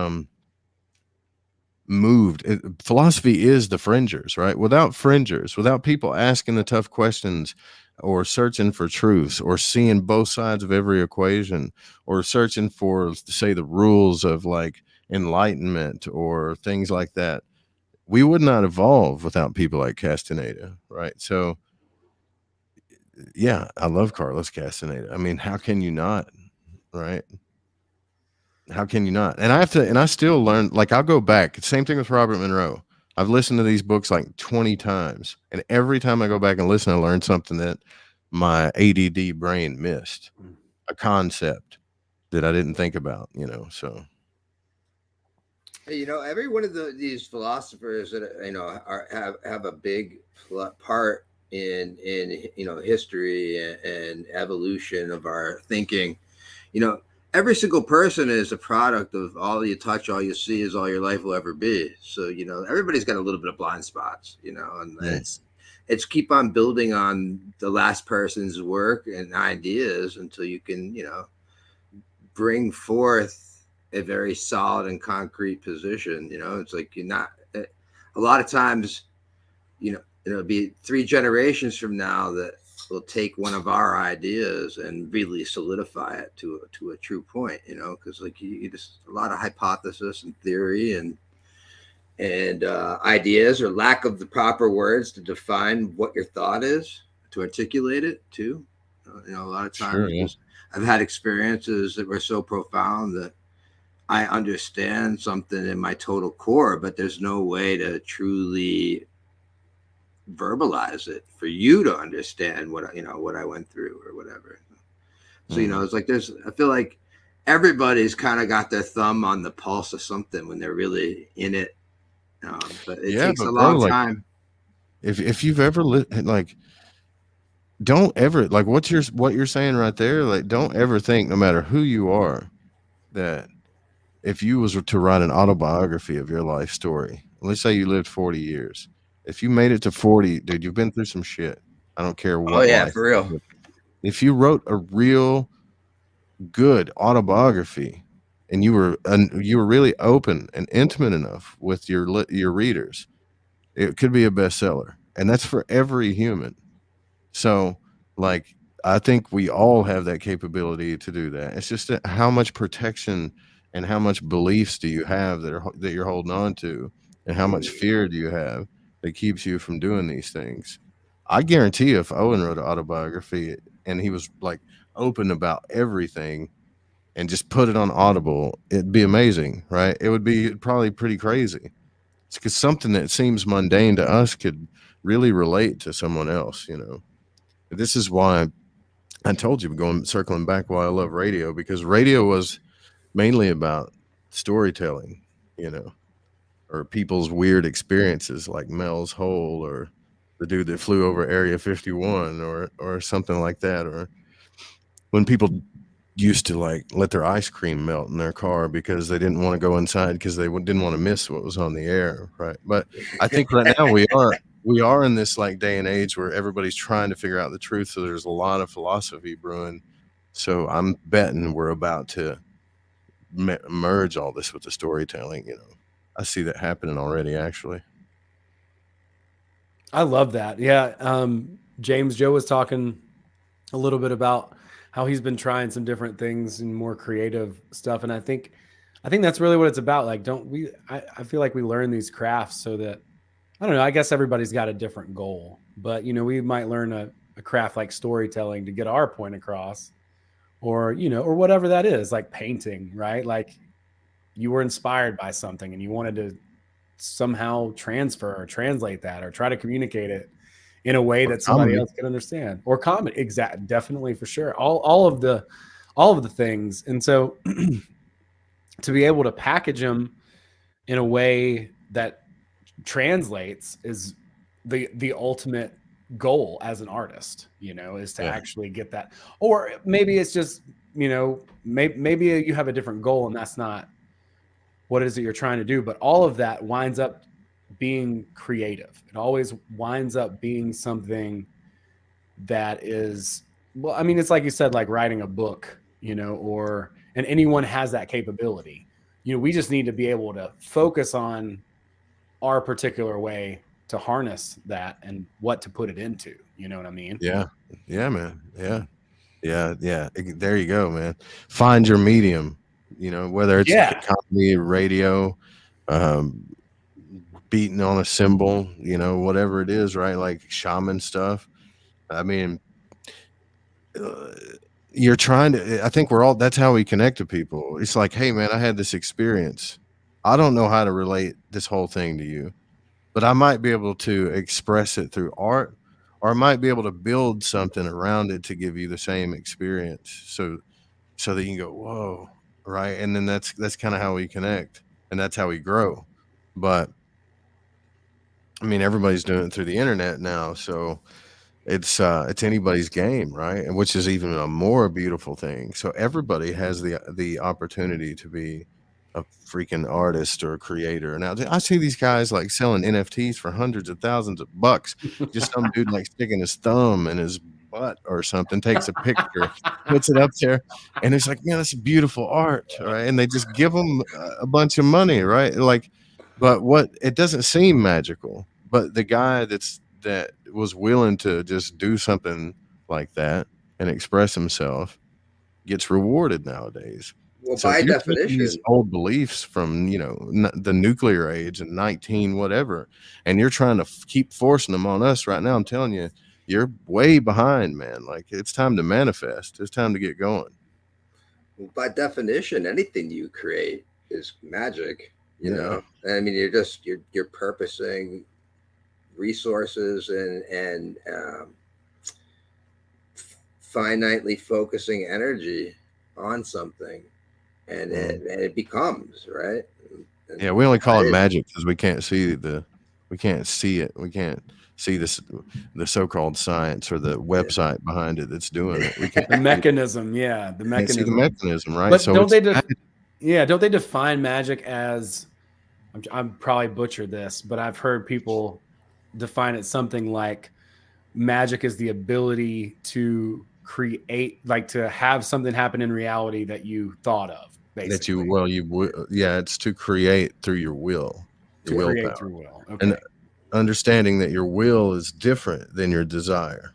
moved. Philosophy is the fringers, right? Without fringers, without people asking the tough questions, or searching for truths, or seeing both sides of every equation, or searching for, say, the rules of like enlightenment or things like that, we would not evolve without people like Castaneda, right? So yeah, I love Carlos Castaneda. I mean, how can you not, right? How can you not? And I still learn, like I'll go back. Same thing with Robert Monroe. I've listened to these books like 20 times, and every time I go back and listen, I learn something that my ADD brain missed, a concept that I didn't think about, so. Hey, every one of these philosophers that have a big part in history and evolution of our thinking. Every single person is a product of all you touch, all you see is all your life will ever be. So everybody's got a little bit of blind spots, and it's keep on building on the last person's work and ideas until you can bring forth a very solid and concrete position. It's like you're not, a lot of times, it'll be 3 generations from now that will take one of our ideas and really solidify it to a true point, because like you just a lot of hypothesis and theory and ideas, or lack of the proper words to define what your thought is, to articulate it too. A lot of times I've had experiences that were so profound that I understand something in my total core, but there's no way to truly verbalize it for you to understand what I went through or whatever. So it's like I feel like everybody's kind of got their thumb on the pulse of something when they're really in it But it Yeah, takes but a bro, long like time. if you've ever like, don't ever like what you're saying right there. Like, don't ever think, no matter who you are, that if you was to write an autobiography of your life story, let's say you lived 40 years, if you made it to 40, dude, you've been through some shit. I don't care Oh what yeah, life. for real. If you wrote a real good autobiography and you were really open and intimate enough with your readers, it could be a bestseller. And that's for every human. So, like, I think we all have that capability to do that. It's just that how much protection and how much beliefs do you have that you're holding on to, and how much fear do you have that keeps you from doing these things? I guarantee you, if Owen wrote an autobiography and he was like open about everything and just put it on Audible, it'd be amazing, right? It would be probably pretty crazy. It's because something that seems mundane to us could really relate to someone else, you know. This is why I told you, circling back, why I love radio, because radio was mainly about storytelling, you know, or people's weird experiences, like Mel's Hole, or the dude that flew over Area 51, or something like that, or when people used to like let their ice cream melt in their car because they didn't want to go inside because they didn't want to miss what was on the air, right? But I think right now we are in this like day and age where everybody's trying to figure out the truth, so there's a lot of philosophy brewing. So I'm betting we're about to merge all this with the storytelling, you know. I see that happening already, actually. I love that. Yeah. James Joe was talking a little bit about how he's been trying some different things and more creative stuff. And I think that's really what it's about. Like, I feel like we learn these crafts so that, I don't know, I guess everybody's got a different goal, but we might learn a craft like storytelling to get our point across, or, or whatever that is, like painting, right? Like, you were inspired by something and you wanted to somehow transfer or translate that or try to communicate it in a way Or that somebody comedy. else can understand. Or comedy. Definitely, for sure. All of the things. And so to be able to package them in a way that translates is the ultimate goal as an artist, is to Yeah. actually get that. Or maybe it's just, maybe you have a different goal and that's not what it is that you're trying to do, but all of that winds up being creative. It always winds up being something that is, well, I mean, it's like you said, like writing a book, and anyone has that capability. We just need to be able to focus on our particular way to harness that and what to put it into. You know what I mean? Yeah. Yeah, man. Yeah. Yeah, yeah. There you go, man. Find your medium, whether it's Yeah. comedy, radio, um, beating on a cymbal, whatever it is, right? Like shaman stuff. I mean, uh, you're trying to, I think that's how we connect to people. It's like, hey, man, I had this experience. I don't know how to relate this whole thing to you, but I might be able to express it through art, or I might be able to build something around it to give you the same experience. So that you can go, whoa, right? And then that's kind of how we connect, and that's how we grow. But I mean, everybody's doing it through the internet now, so it's anybody's game, right? And which is even a more beautiful thing. So everybody has the opportunity to be a freaking artist or a creator. Now I see these guys like selling NFTs for hundreds of thousands of bucks. Just some dude like sticking his thumb in his butt or something, takes a picture, puts it up there, and it's like, man, that's beautiful art, right? And they just give them a bunch of money, right? Like, but what, it doesn't seem magical, but the guy that was willing to just do something like that and express himself gets rewarded nowadays. Well, So if by you're taking these definition, old beliefs from the nuclear age and 19 whatever, and you're trying to keep forcing them on us right now, I'm telling you, you're way behind, man. Like, it's time to manifest. It's time to get going. anything you create is magic. Yeah. I mean, you're purposing resources and finitely focusing energy on something, and it becomes right. Yeah, we only call That it is- magic because we can't see it. We can't see the so-called science or the website behind it that's doing it. We can't The mechanism, the can't see the mechanism. mechanism, right? But So don't it's they don't they define magic as I'm probably butchered this, but I've heard people define it something like magic is the ability to create, like to have something happen in reality that you thought of, basically. it's to create through your will, your To willpower, create through will. Okay. and understanding that your will is different than your desire.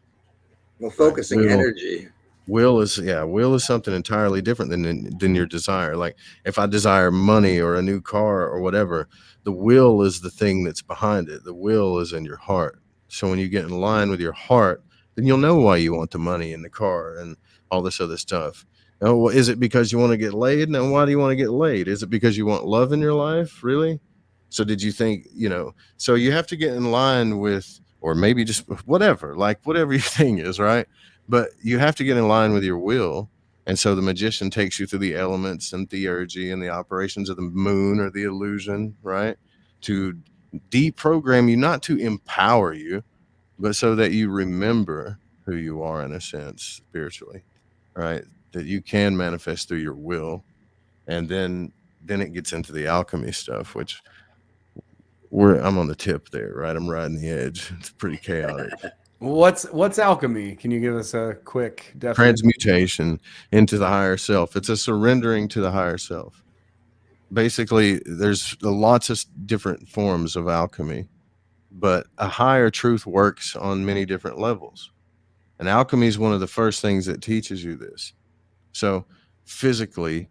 well, focusing Will- energy. Will is something entirely different than your desire. Like if I desire money or a new car or whatever, the will is the thing that's behind it. The will is in your heart. So when you get in line with your heart, then you'll know why you want the money and the car and all this other stuff. Oh, well, is it because you want to get laid? No, why do you want to get laid? Is it because you want love in your life? Really? So did you think, so you have to get in line with, or maybe just whatever your thing is, right? But you have to get in line with your will. And so the magician takes you through the elements and theurgy and the operations of the moon or the illusion, right? To deprogram you, not to empower you, but so that you remember who you are in a sense spiritually, right? That you can manifest through your will. And then it gets into the alchemy stuff, which I'm on the tip there, right? I'm riding the edge. It's pretty chaotic. What's alchemy? Can you give us a quick definition? Transmutation into the higher self. It's a surrendering to the higher self. Basically, there's lots of different forms of alchemy, but a higher truth works on many different levels. And alchemy is one of the first things that teaches you this. So physically,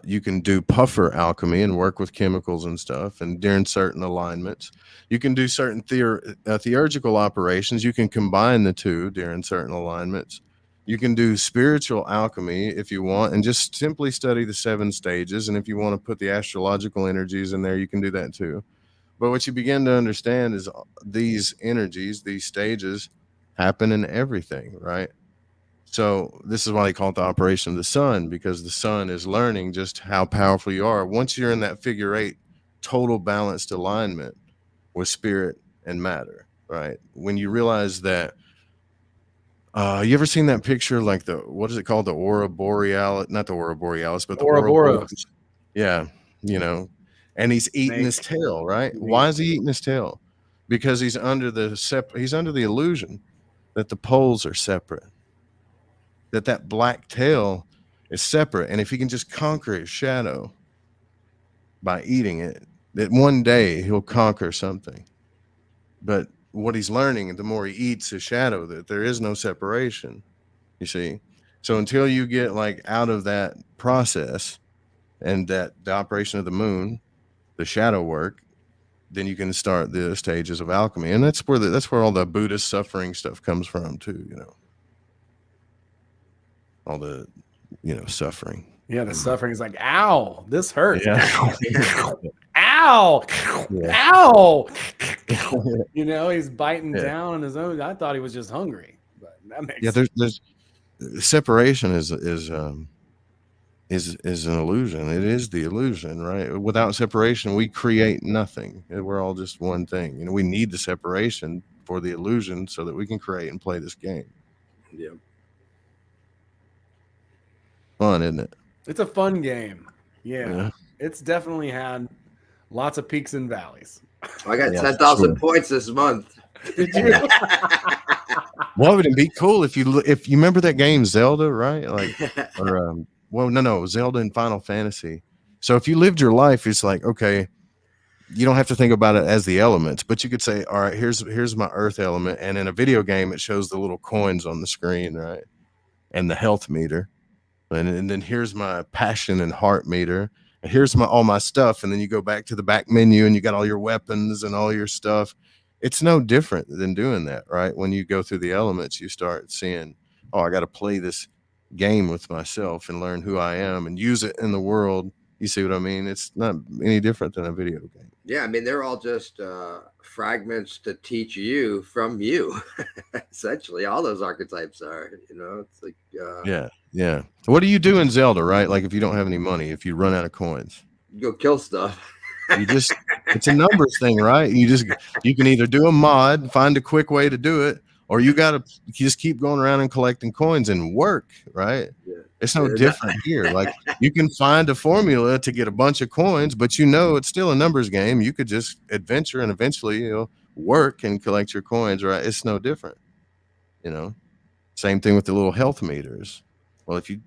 you can do puffer alchemy and work with chemicals and stuff, and during certain alignments. You can do certain theurgical operations. You can combine the two during certain alignments. You can do spiritual alchemy if you want, and just simply study the 7 stages. And if you want to put the astrological energies in there, you can do that too. But what you begin to understand is these energies, these stages, happen in everything, right? So this is why they call it the operation of the sun, because the sun is learning just how powerful you are. Once you're in that figure 8, total balanced alignment with spirit and matter, right? When you realize that, you ever seen that picture, like what is it called? The Aurora Borealis, not the Aurora Borealis, but the Ouroboros. Yeah. And he's eating his tail, right? Why is he eating his tail? Because he's under the illusion that the poles are separate. That black tail is separate. And if he can just conquer his shadow by eating it, that one day he'll conquer something. But what he's learning, the more he eats his shadow, that there is no separation, you see? So until you get out of that process and that the operation of the moon, the shadow work, then you can start the stages of alchemy. And that's where all the Buddhist suffering stuff comes from too, all the suffering. Yeah, the suffering is like, ow, this hurts. Yeah. Ow, Yeah. ow. He's biting down on his own. I thought he was just hungry, but that makes sense. There's separation is an illusion. It is the illusion, right? Without separation, we create nothing. We're all just one thing. We need the separation for the illusion so that we can create and play this game. Yeah. Fun, isn't it? It's a fun game. Yeah. It's definitely had lots of peaks and valleys. I got 10,000 points this month. Did you? What would it be cool if you remember that game Zelda, right? Zelda and Final Fantasy. So if you lived your life, it's like, okay, you don't have to think about it as the elements, but you could say, all right, here's my earth element. And in a video game, it shows the little coins on the screen, right? And the health meter. And then here's my passion and heart meter. And here's all my stuff. And then you go back to the back menu and you got all your weapons and all your stuff. It's no different than doing that, right? When you go through the elements, you start seeing, oh, I got to play this game with myself and learn who I am and use it in the world. You see what I mean? It's not any different than a video game. Yeah, I mean, they're all just fragments to teach you from you. Essentially, all those archetypes are, it's like... Yeah. What do you do in Zelda, right? Like if you don't have any money, if you run out of coins? You go kill stuff. It's a numbers thing, right? You can either do a mod, find a quick way to do it, or you got to just keep going around and collecting coins and work, right? Yeah. It's no different here. Like you can find a formula to get a bunch of coins, but it's still a numbers game. You could just adventure and eventually, work and collect your coins, right? It's no different, Same thing with the little health meters. Well, it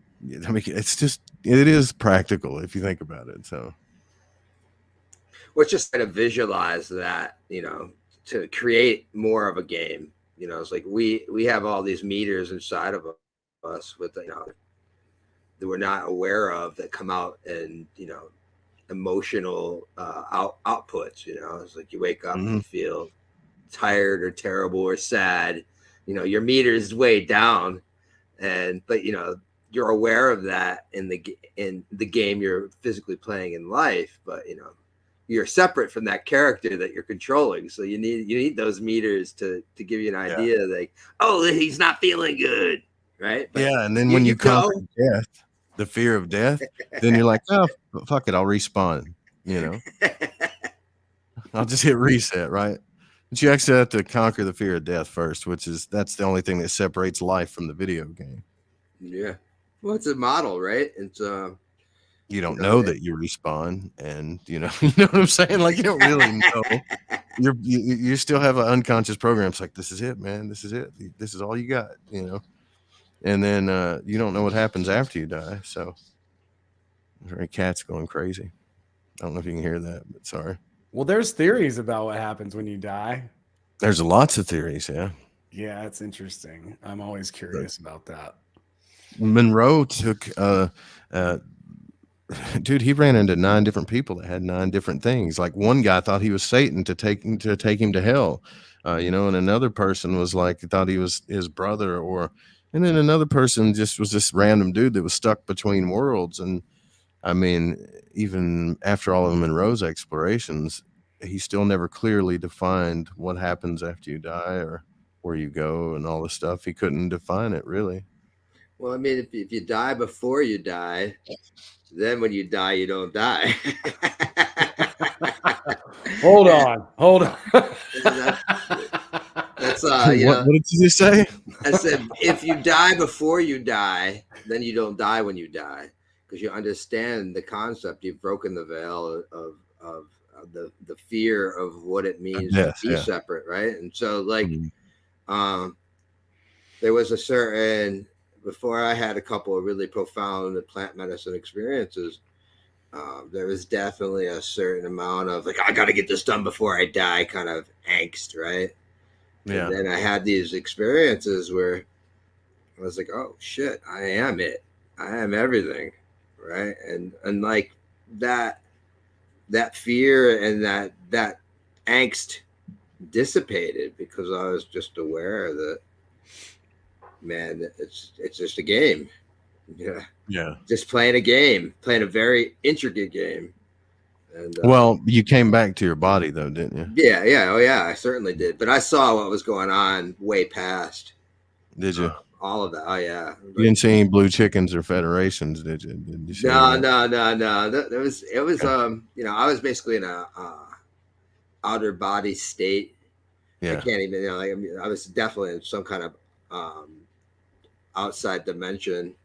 is practical if you think about it. So, we're just trying to visualize that, to create more of a game. It's like we have all these meters inside of us with, that we're not aware of that come out and, emotional outputs. It's like you wake up and you feel tired or terrible or sad. Your meter is way down, but you're aware of that in the game you're physically playing in life, but you're separate from that character that you're controlling. So you need those meters to give you an idea, like, oh, he's not feeling good, right? But and then when you conquer death, the fear of death, then you're like, oh, fuck it, I'll respawn. I'll just hit reset, right? But you actually have to conquer the fear of death first, that's the only thing that separates life from the video game. Yeah, well, it's a model, right? It's you don't know that you respawn, and you know what I'm saying? Like, you don't really know. You still have an unconscious program. It's like, this is it, man. This is it. This is all you got, And then you don't know what happens after you die. So, our cat's going crazy. I don't know if you can hear that, but sorry. Well, there's theories about what happens when you die. There's lots of theories, yeah. Yeah, it's interesting. I'm always curious about that. Monroe took dude, he ran into 9 different people that had 9 different things. Like, one guy thought he was Satan to take him to hell, and another person was like, thought he was his brother, and then another person just was this random dude that was stuck between worlds. And I mean, even after all of Monroe's explorations, he still never clearly defined what happens after you die or where you go and all this stuff. He couldn't define it, really. Well, I mean, if you die before you die, then when you die, you don't die. Hold on. That's what did you just say? I said, if you die before you die, then you don't die when you die, because you understand the concept. You've broken the veil of the fear of what it means to be separate, right? And so, like, there was a certain, before I had a couple of really profound plant medicine experiences, there was definitely a certain amount of, like, I got to get this done before I die kind of angst, right? Yeah. And then I had these experiences where I was like, oh shit, I am it. I am everything, right? And like that fear and that angst dissipated because I was just aware that, man, it's just a game. Yeah. Just playing a game, playing a very intricate game. And, well, you came back to your body though, didn't you? Yeah. Oh yeah, I certainly did. But I saw what was going on way past. Did you? All of that. Oh yeah. You didn't see any blue chickens or federations, did you? No. It was I was basically in a outer body state. Yeah. I can't even, I was definitely in some kind of outside dimension.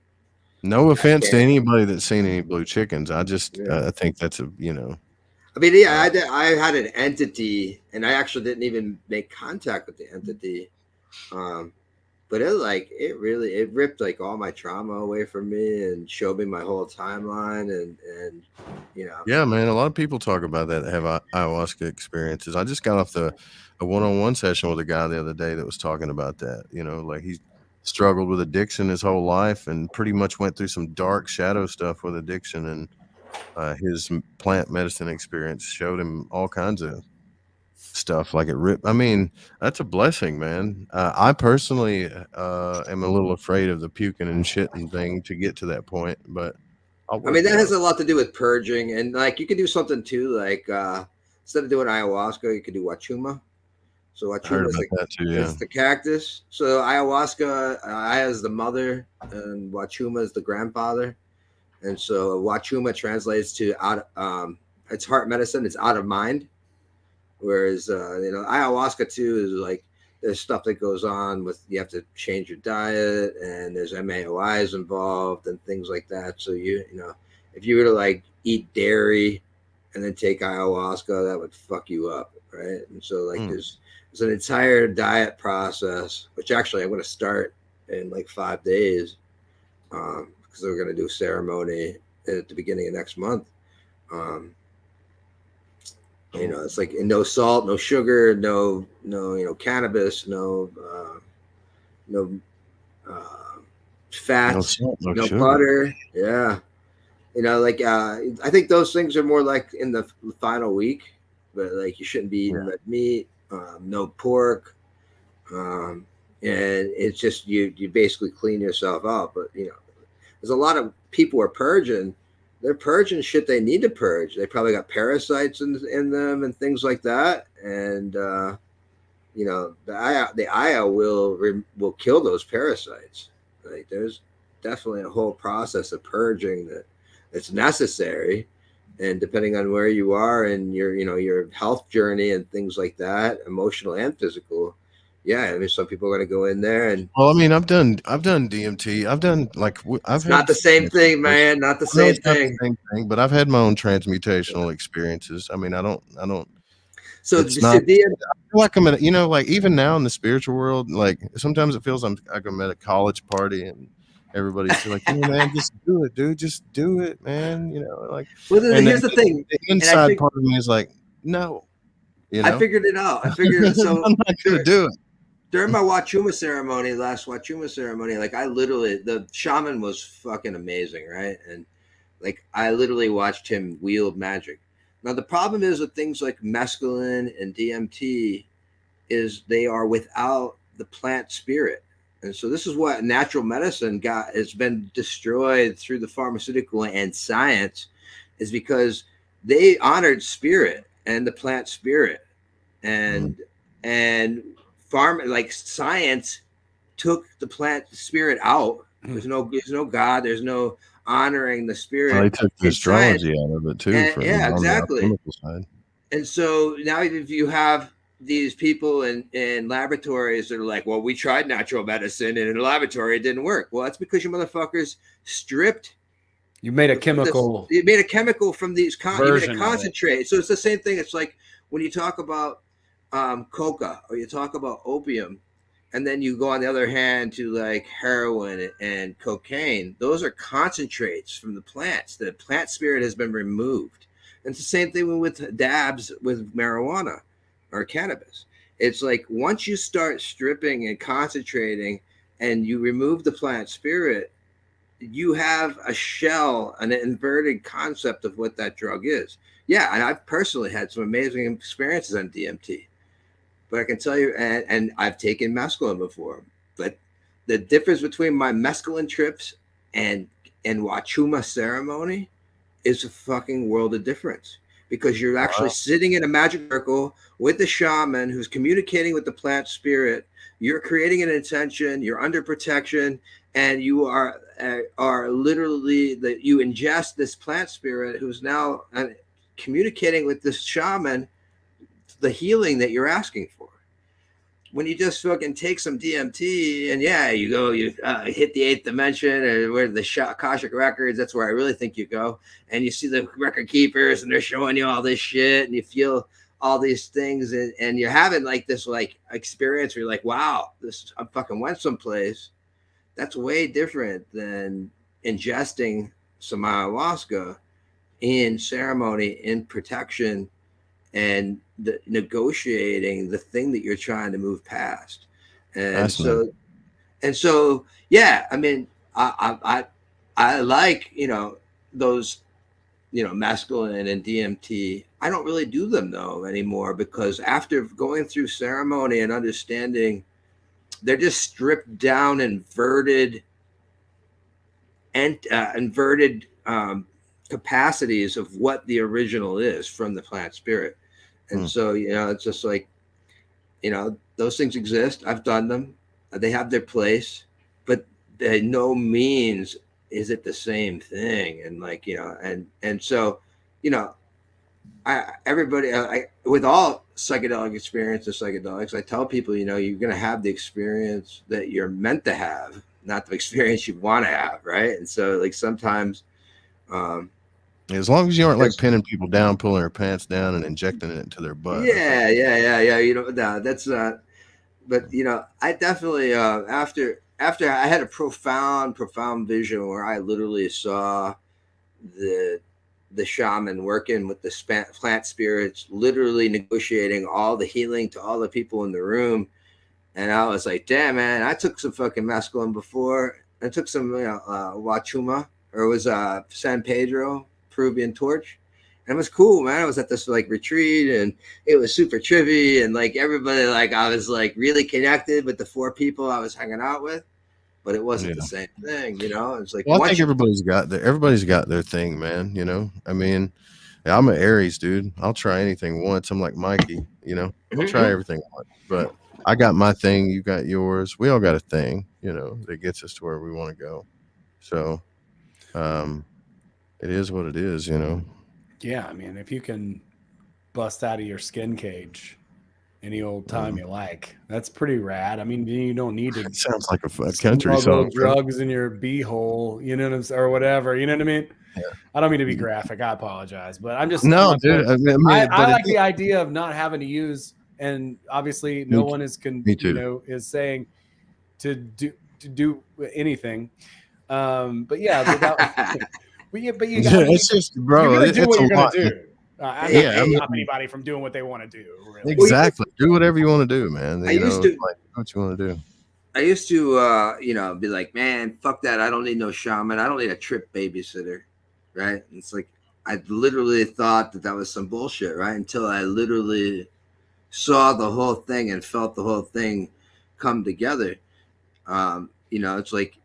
No offense to anybody that's seen any blue chickens. I just I think that's I mean, yeah, I had an entity, and I actually didn't even make contact with the entity. But it ripped like all my trauma away from me and showed me my whole timeline and Yeah, man, a lot of people talk about that have ayahuasca experiences. I just got off a one-on-one session with a guy the other day that was talking about that. Like, he struggled with addiction his whole life and pretty much went through some dark shadow stuff with addiction, and his plant medicine experience showed him all kinds of stuff. Like, it ripped. I mean, that's a blessing, man. I personally am a little afraid of the puking and shitting thing to get to that point, but I mean, that has a lot to do with purging, and like you can do something too, like instead of doing ayahuasca, you could do wachuma. So wachuma is the cactus. So ayahuasca, Aya is the mother, and wachuma is the grandfather. And so wachuma translates to I it's heart medicine. It's out of mind. Whereas, ayahuasca too is like, there's stuff that goes on with, you have to change your diet, and there's MAOIs involved and things like that. So if you were to like eat dairy and then take ayahuasca, that would fuck you up, right? And so like there's an entire diet process, which actually I'm going to start in like 5 days, because we're going to do a ceremony at the beginning of next month. It's like no salt, no sugar, no cannabis, no fats, no butter. Yeah. I think those things are more like in the final week, but like you shouldn't be eating red meat, no pork. And it's just, you basically clean yourself out. But, there's a lot of people who are purging. They're purging shit they need to purge. They probably got parasites in them and things like that. And, the Aya will kill those parasites. Like there's definitely a whole process of purging that's necessary. And depending on where you are and your health journey and things like that, emotional and physical. Yeah, I mean, some people are going to go in there and. Well, I mean, I've done DMT. I've done It's not the same thing, man. Not the same thing. But I've had my own transmutational experiences. I mean, I don't. So it's not. I feel like I'm at, like even now in the spiritual world, like sometimes it feels like I'm at a college party and everybody's like, man, just do it, dude. Just do it, man. Like. Well, here's the thing. The inside part of me is like, no. I figured it out. So I'm not gonna do it. During my last Wachuma ceremony, like the shaman was fucking amazing, right? And like I literally watched him wield magic. Now the problem is with things like mescaline and DMT is they are without the plant spirit. And so this is what natural medicine has been destroyed through the pharmaceutical and science, is because they honored spirit and the plant spirit, and science took the plant spirit out. There's no God. There's no honoring the spirit. Well, they took the astrology out of it too. Exactly. And so now if you have these people in laboratories that are like, well, we tried natural medicine and in a laboratory it didn't work. Well, that's because you motherfuckers stripped. You made a chemical. You made a chemical from these. You made a concentrate. So it's the same thing. It's like when you talk about coca, or you talk about opium, and then you go on the other hand to like heroin and cocaine. Those are concentrates from the plants. The plant spirit has been removed. And it's the same thing with dabs with marijuana or cannabis. It's like once you start stripping and concentrating and you remove the plant spirit, you have a shell, an inverted concept of what that drug is. Yeah, and I've personally had some amazing experiences on DMT. But I can tell you, and I've taken mescaline before, but the difference between my mescaline trips and Wachuma ceremony is a fucking world of difference, because you're actually sitting in a magic circle with the shaman who's communicating with the plant spirit. You're creating an intention, you're under protection, and you are literally that you ingest this plant spirit who's now communicating with this shaman the healing that you're asking for. When you just fucking take some DMT and you hit the eighth dimension, or where the Akashic records, that's where I really think you go, and you see the record keepers and they're showing you all this shit and you feel all these things, and you're having like this like experience where you're like, wow, I fucking went someplace. That's way different than ingesting some ayahuasca in ceremony, in protection, and negotiating the thing that you're trying to move past. And so, yeah, I mean, I like, those, mescaline and DMT. I don't really do them though anymore, because after going through ceremony and understanding, they're just stripped down, inverted capacities of what the original is from the plant spirit. And so, it's just like, those things exist. I've done them. They have their place, but by no means is it the same thing. And like, and so, everybody, with all psychedelic experiences, psychedelics, I tell people, you know, you're going to have the experience that you're meant to have, not the experience you want to have, right? And so, like, sometimes, as long as you aren't like pinning people down, pulling their pants down, and injecting it into their butt. Yeah. You know, no, that's not. But you know, I definitely after I had a profound vision where I literally saw the shaman working with the plant spirits, literally negotiating all the healing to all the people in the room. And I was like, damn, man, I took some fucking mescaline before. I took some, you know, Wachuma, or it was San Pedro, Peruvian torch. And it was cool, man. I was at this like retreat, and it was super trippy. And like everybody, like I was like really connected with the 4 people I was hanging out with. But it wasn't the same thing, you know. It's like, well, I think everybody's got their thing, man. You know, I mean, I'm an Aries dude. I'll try anything once. I'm like Mikey, you know. I'll try everything once. But I got my thing. You got yours. We all got a thing, you know, that gets us to where we want to go. So, it is what it is, you know. Yeah, I mean, if you can bust out of your skin cage any old time you like, that's pretty rad. I mean, you don't need to. It sounds like a country song. Drugs in your beehole, you know what I'm saying, or whatever. You know what I mean? Yeah. I don't mean to be graphic. I apologize, but I'm just no, dude. I like the idea of not having to use, and obviously, no one is you know, is saying to do anything. But yeah, without, but you it's just, bro. You're do what you're gonna do. I'm not I mean, anybody from doing what they want to do. Really. Exactly. Do whatever you want to do, man. I used to like, what you want to do. I used to, you know, be like, man, fuck that. I don't need no shaman. I don't need a trip babysitter, right? And it's like I literally thought that was some bullshit, right? Until I literally saw the whole thing and felt the whole thing come together. You know, it's like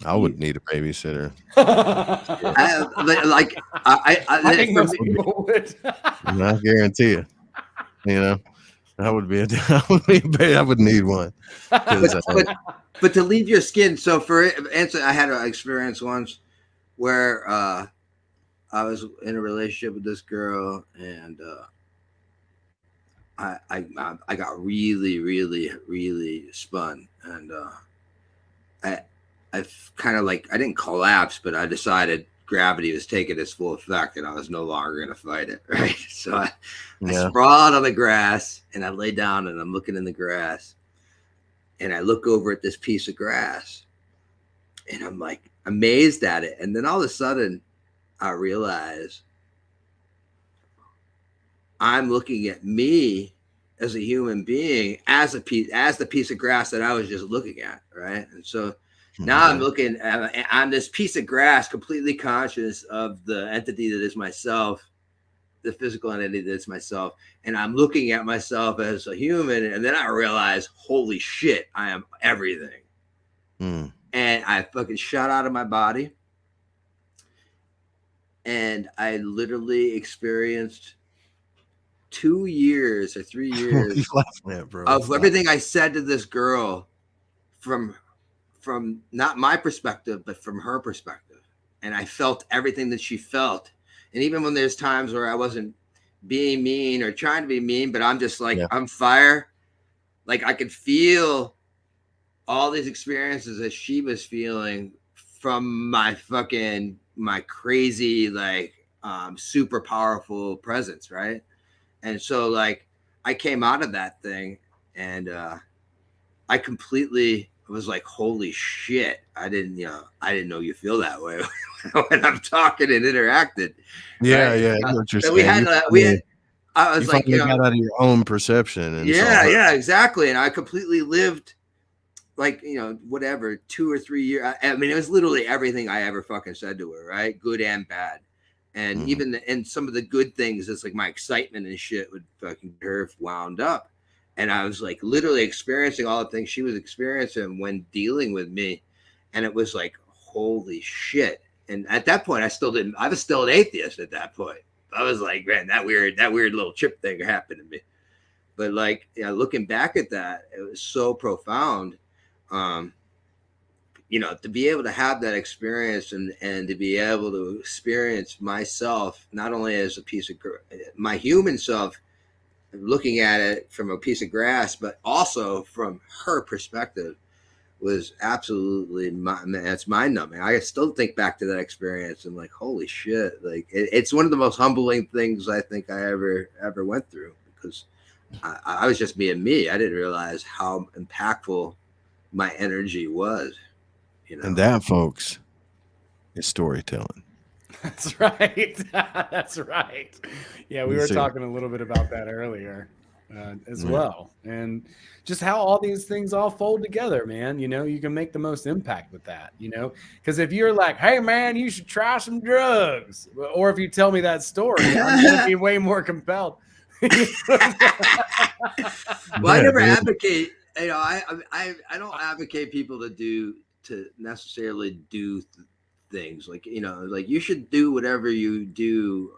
I would need a babysitter. I think most people would. I guarantee you. You know, I would need one. But to leave your skin. So for instance, I had an experience once where I was in a relationship with this girl, and I got really spun, and I kind of like, I didn't collapse, but I decided gravity was taking its full effect and I was no longer going to fight it. Right. So I sprawled on the grass, and I lay down, and I'm looking in the grass, and I look over at this piece of grass, and I'm like amazed at it. And then all of a sudden I realize I'm looking at me as a human being, as the piece of grass that I was just looking at. Right. And so now I'm looking on this piece of grass, completely conscious of the entity that is myself, the physical entity that's myself. And I'm looking at myself as a human. And then I realize, holy shit, I am everything. And I fucking shot out of my body. And I literally experienced 2 years or 3 years of everything I said to this girl from not my perspective, but from her perspective. And I felt everything that she felt. And even when there's times where I wasn't being mean or trying to be mean, but I'm just like, I'm fire. Like I could feel all these experiences that she was feeling from my crazy, like, super powerful presence. Right. And so like I came out of that thing, and I completely was like, holy shit, I didn't know you feel that way when I'm talking and interacted. Yeah, right? yeah. I was like, you got out of your own perception. And yeah, exactly. And I completely lived like, whatever, 2 or 3 years. I mean, it was literally everything I ever fucking said to her, right? Good and bad. And even and some of the good things, it's like my excitement and shit would fucking her wound up. And I was like literally experiencing all the things she was experiencing when dealing with me. And it was like, holy shit. And at that point, I was still an atheist at that point. I was like, man, that weird little chip thing happened to me. But like, looking back at that, it was so profound. to be able to have that experience and to be able to experience myself, not only as a piece of my human self, looking at it from a piece of grass, but also from her perspective, was absolutely that's mind numbing. I still think back to that experience and like, holy shit! Like it's one of the most humbling things I think I ever went through, because I was just being me. I didn't realize how impactful my energy was. And that, folks, is storytelling. That's right. That's right. Yeah, we were talking a little bit about that earlier as well. And just how all these things all fold together, man. You can make the most impact with that, because if you're like, hey, man, you should try some drugs. Or if you tell me that story, I'm going to be way more compelled. Well, I never advocate, I don't advocate people to necessarily do things like, like you should do whatever you do,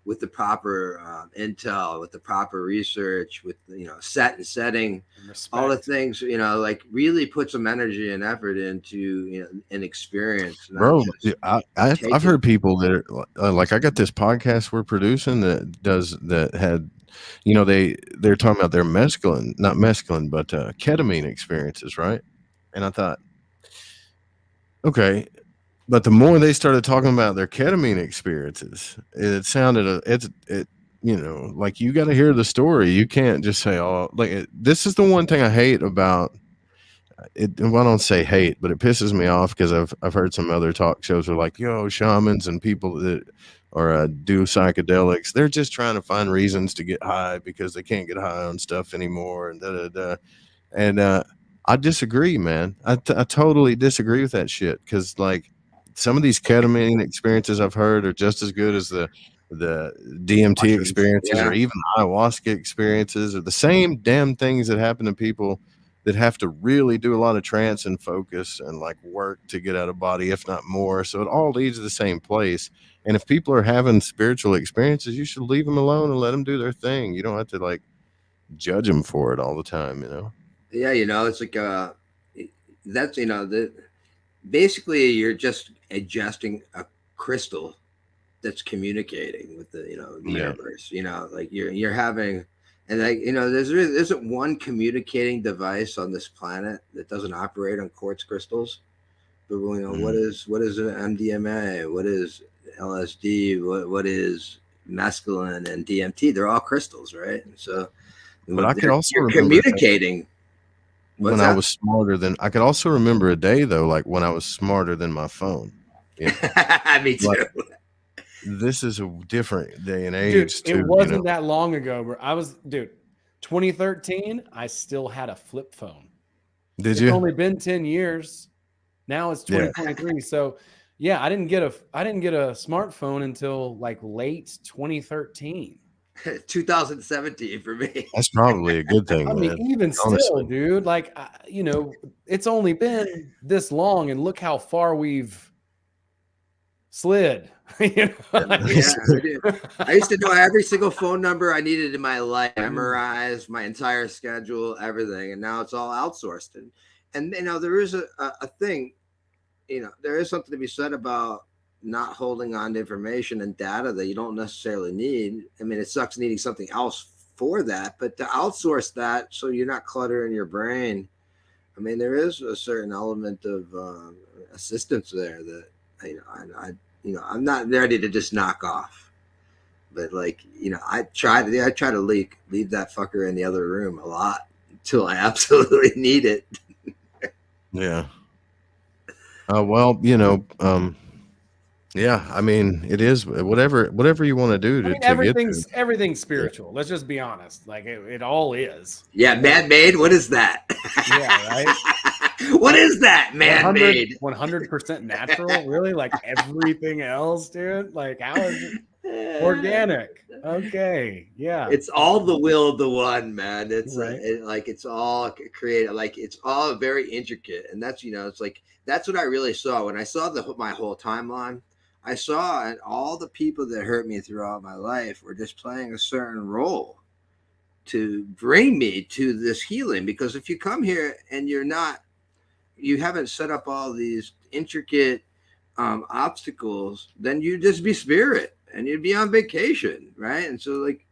with the proper intel, with the proper research, with, set and setting, all the things, like really put some energy and effort into, an experience. Bro, I've heard people that are like, I got this podcast we're producing that had, they're talking about their not mescaline, but ketamine experiences, right? And I thought, okay. But the more they started talking about their ketamine experiences, it sounded like you got to hear the story. You can't just say, "Oh, this is the one thing I hate about it." Well, I don't say hate, but it pisses me off because I've heard some other talk shows are like, "Yo, shamans and people that or do psychedelics, they're just trying to find reasons to get high because they can't get high on stuff anymore." And and I disagree, man. I totally disagree with that shit, because like, some of these ketamine experiences I've heard are just as good as the DMT experiences, or even ayahuasca experiences, or the same damn things that happen to people that have to really do a lot of trance and focus and like work to get out of body, if not more. So it all leads to the same place. And if people are having spiritual experiences, you should leave them alone and let them do their thing. You don't have to like judge them for it all the time, Yeah, it's like that's basically you're just adjusting a crystal that's communicating with the universe. Like you're having, and like there isn't one communicating device on this planet that doesn't operate on quartz crystals. But what is an MDMA? What is LSD? What is mescaline and DMT? They're all crystals, right? And so, but I could also communicating. When I was smarter than, I could also remember a day though, like when I was smarter than my phone. Me too. Like, this is a different day and age. Dude, it wasn't that long ago, bro. 2013, I still had a flip phone. Did you? It's only been 10 years. Now it's 2023. Yeah. So yeah, I didn't get a smartphone until like late 2013. 2017 for me. That's probably a good thing. I mean, even still, dude, like, it's only been this long, and look how far we've slid. I used to know every single phone number I needed in my life, memorize my entire schedule, everything, and now it's all outsourced. And there is a thing, there is something to be said about not holding on to information and data that you don't necessarily need. I mean, it sucks needing something else for that, but to outsource that so you're not cluttering your brain. I mean, there is a certain element of assistance there that I'm not ready to just knock off, but like, I try to leave that fucker in the other room a lot until I absolutely need it. Yeah. Well, yeah, I mean, it is whatever you want to do to everything's spiritual. Let's just be honest. Like it all is. Yeah, man-made. What is that? Yeah, right. What is that, man-made? 100% natural. Really, like everything else, dude. Like how is it organic? Okay, yeah. It's all the will of the one, man. It's right. It's all created. Like it's all very intricate, and that's it's like that's what I really saw when I saw my whole timeline. I saw and all the people that hurt me throughout my life were just playing a certain role to bring me to this healing. Because if you come here and you're not you haven't set up all these intricate obstacles, then you'd just be spirit and you'd be on vacation, right? And so like,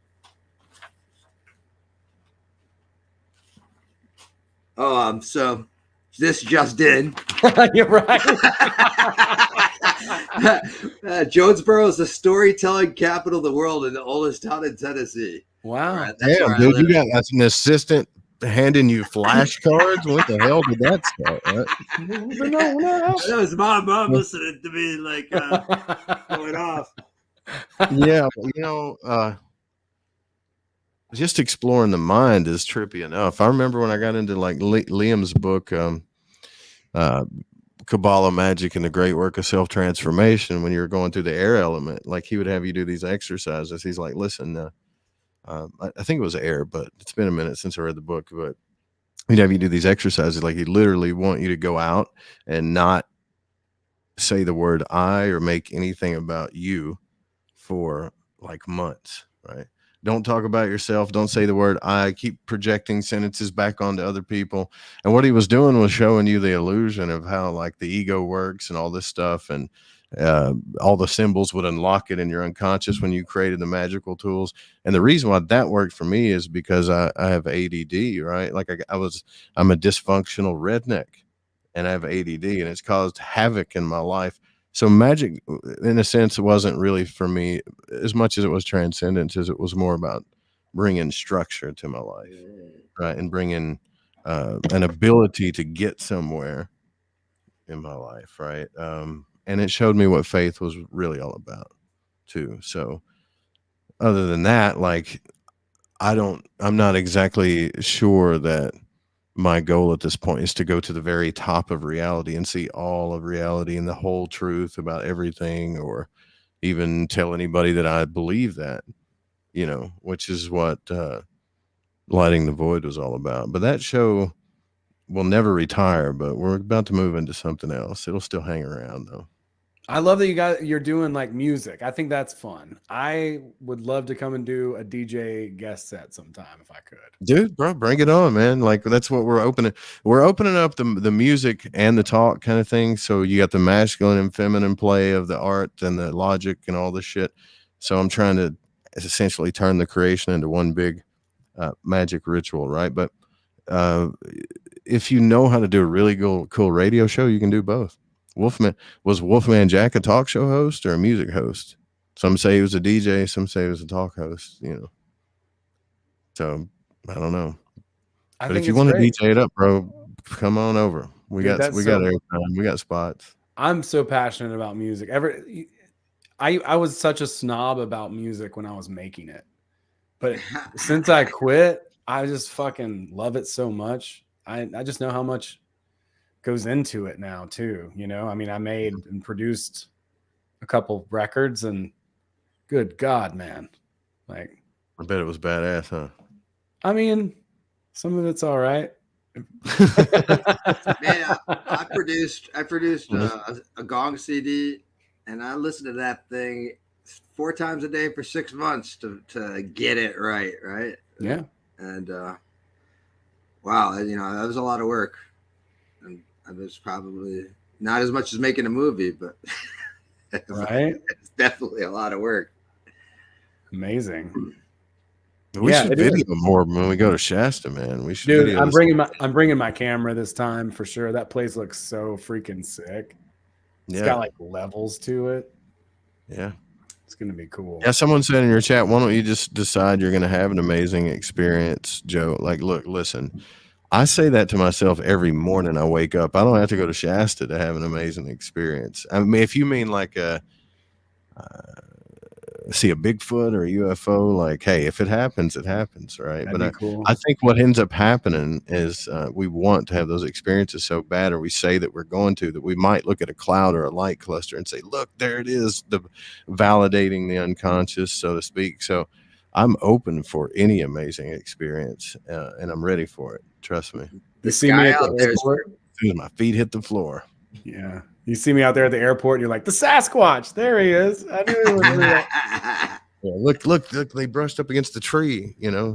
so this just in. You're right. Jonesboro is the storytelling capital of the world and the oldest town in Tennessee. Wow. Right, that's Damn, where I dude, you live. got an assistant handing you flashcards. What the hell did that start? Right? That was my mom listening to me, like going off. Yeah, just exploring the mind is trippy enough. I remember when I got into like Liam's book, Kabbalah Magic and the Great Work of Self-Transformation, when you're going through the air element, like he would have you do these exercises. He's like, listen, I think it was air, but it's been a minute since I read the book, but he'd have you do these exercises. Like he'd literally want you to go out and not say the word I or make anything about you for like months, right? Don't talk about yourself. Don't say the word I. Keep projecting sentences back onto other people. And what he was doing was showing you the illusion of how like the ego works and all this stuff. And all the symbols would unlock it in your unconscious when you created the magical tools. And the reason why that worked for me is because I have ADD, right? Like I'm a dysfunctional redneck and I have ADD, and it's caused havoc in my life. So magic, in a sense, wasn't really for me as much as it was transcendence, as it was more about bringing structure to my life, right? And bringing an ability to get somewhere in my life, right? And it showed me what faith was really all about too. So other than that, like, I'm not exactly sure that my goal at this point is to go to the very top of reality and see all of reality and the whole truth about everything, or even tell anybody that I believe that, which is what Lighting the Void was all about. But that show will never retire, but we're about to move into something else. It'll still hang around though. I love that you're doing like music. I think that's fun. I would love to come and do a DJ guest set sometime if I could. Dude, bro, bring it on, man. Like that's what we're opening. We're opening up the music and the talk kind of thing. So you got the masculine and feminine play of the art and the logic and all this shit. So I'm trying to essentially turn the creation into one big magic ritual, right? But if you know how to do a really cool radio show, you can do both. Wolfman Jack a talk show host or a music host? Some say he was a DJ, some say he was a talk host, So I don't know. But if you want to DJ it up, bro, come on over. We got airtime, we got spots. I'm so passionate about music. I was such a snob about music when I was making it. But since I quit, I just fucking love it so much. I just know how much goes into it now too. I mean, I made and produced a couple records, and good God, man. Like, I bet it was badass, huh? I mean, some of it's all right. Man, I produced a Gong CD, and I listened to that thing 4 times a day for 6 months to get it right. Yeah. And wow, that was a lot of work. And it was probably not as much as making a movie, but right, it's definitely a lot of work. Amazing. We should video more when we go to Shasta, man. We should. Dude, I'm bringing my camera this time for sure. That place looks so freaking sick. It's got like levels to it. Yeah, it's gonna be cool. Yeah, someone said in your chat, why don't you just decide you're gonna have an amazing experience, Joe? Like, look, listen. I say that to myself every morning I wake up. I don't have to go to Shasta to have an amazing experience. I mean, if you mean like see a Bigfoot or a UFO, like, hey, if it happens, it happens, right? That'd be cool. I think what ends up happening is we want to have those experiences so bad, or we say that we're going to, that we might look at a cloud or a light cluster and say, look, there it is, the validating the unconscious, so to speak. So I'm open for any amazing experience, and I'm ready for it. Trust me. You see me out there as soon as my feet hit the floor. Yeah. You see me out there at the airport, and you're like, the Sasquatch. There he is. I knew he was real. look, they brushed up against the tree, Yeah,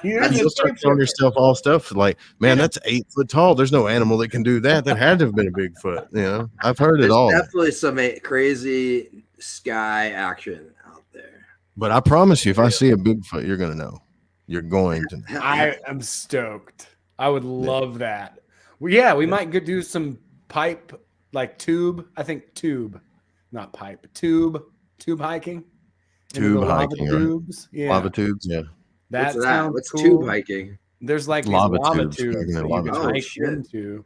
you'll start telling yourself all stuff like, man, that's 8 foot tall. There's no animal that can do that. That had to have been a Bigfoot. I've heard it all. Definitely some crazy sky action out there. But I promise you, if I see a Bigfoot, you're going to know. You're going to know. I am stoked. I would love that. Well, yeah, we might go do some pipe, like tube. I think tube, not pipe, tube hiking. Tube hiking, tubes. Right? Yeah. Lava tubes, yeah. That What's sounds What's cool. tube hiking? There's like lava tubes that you can hike into.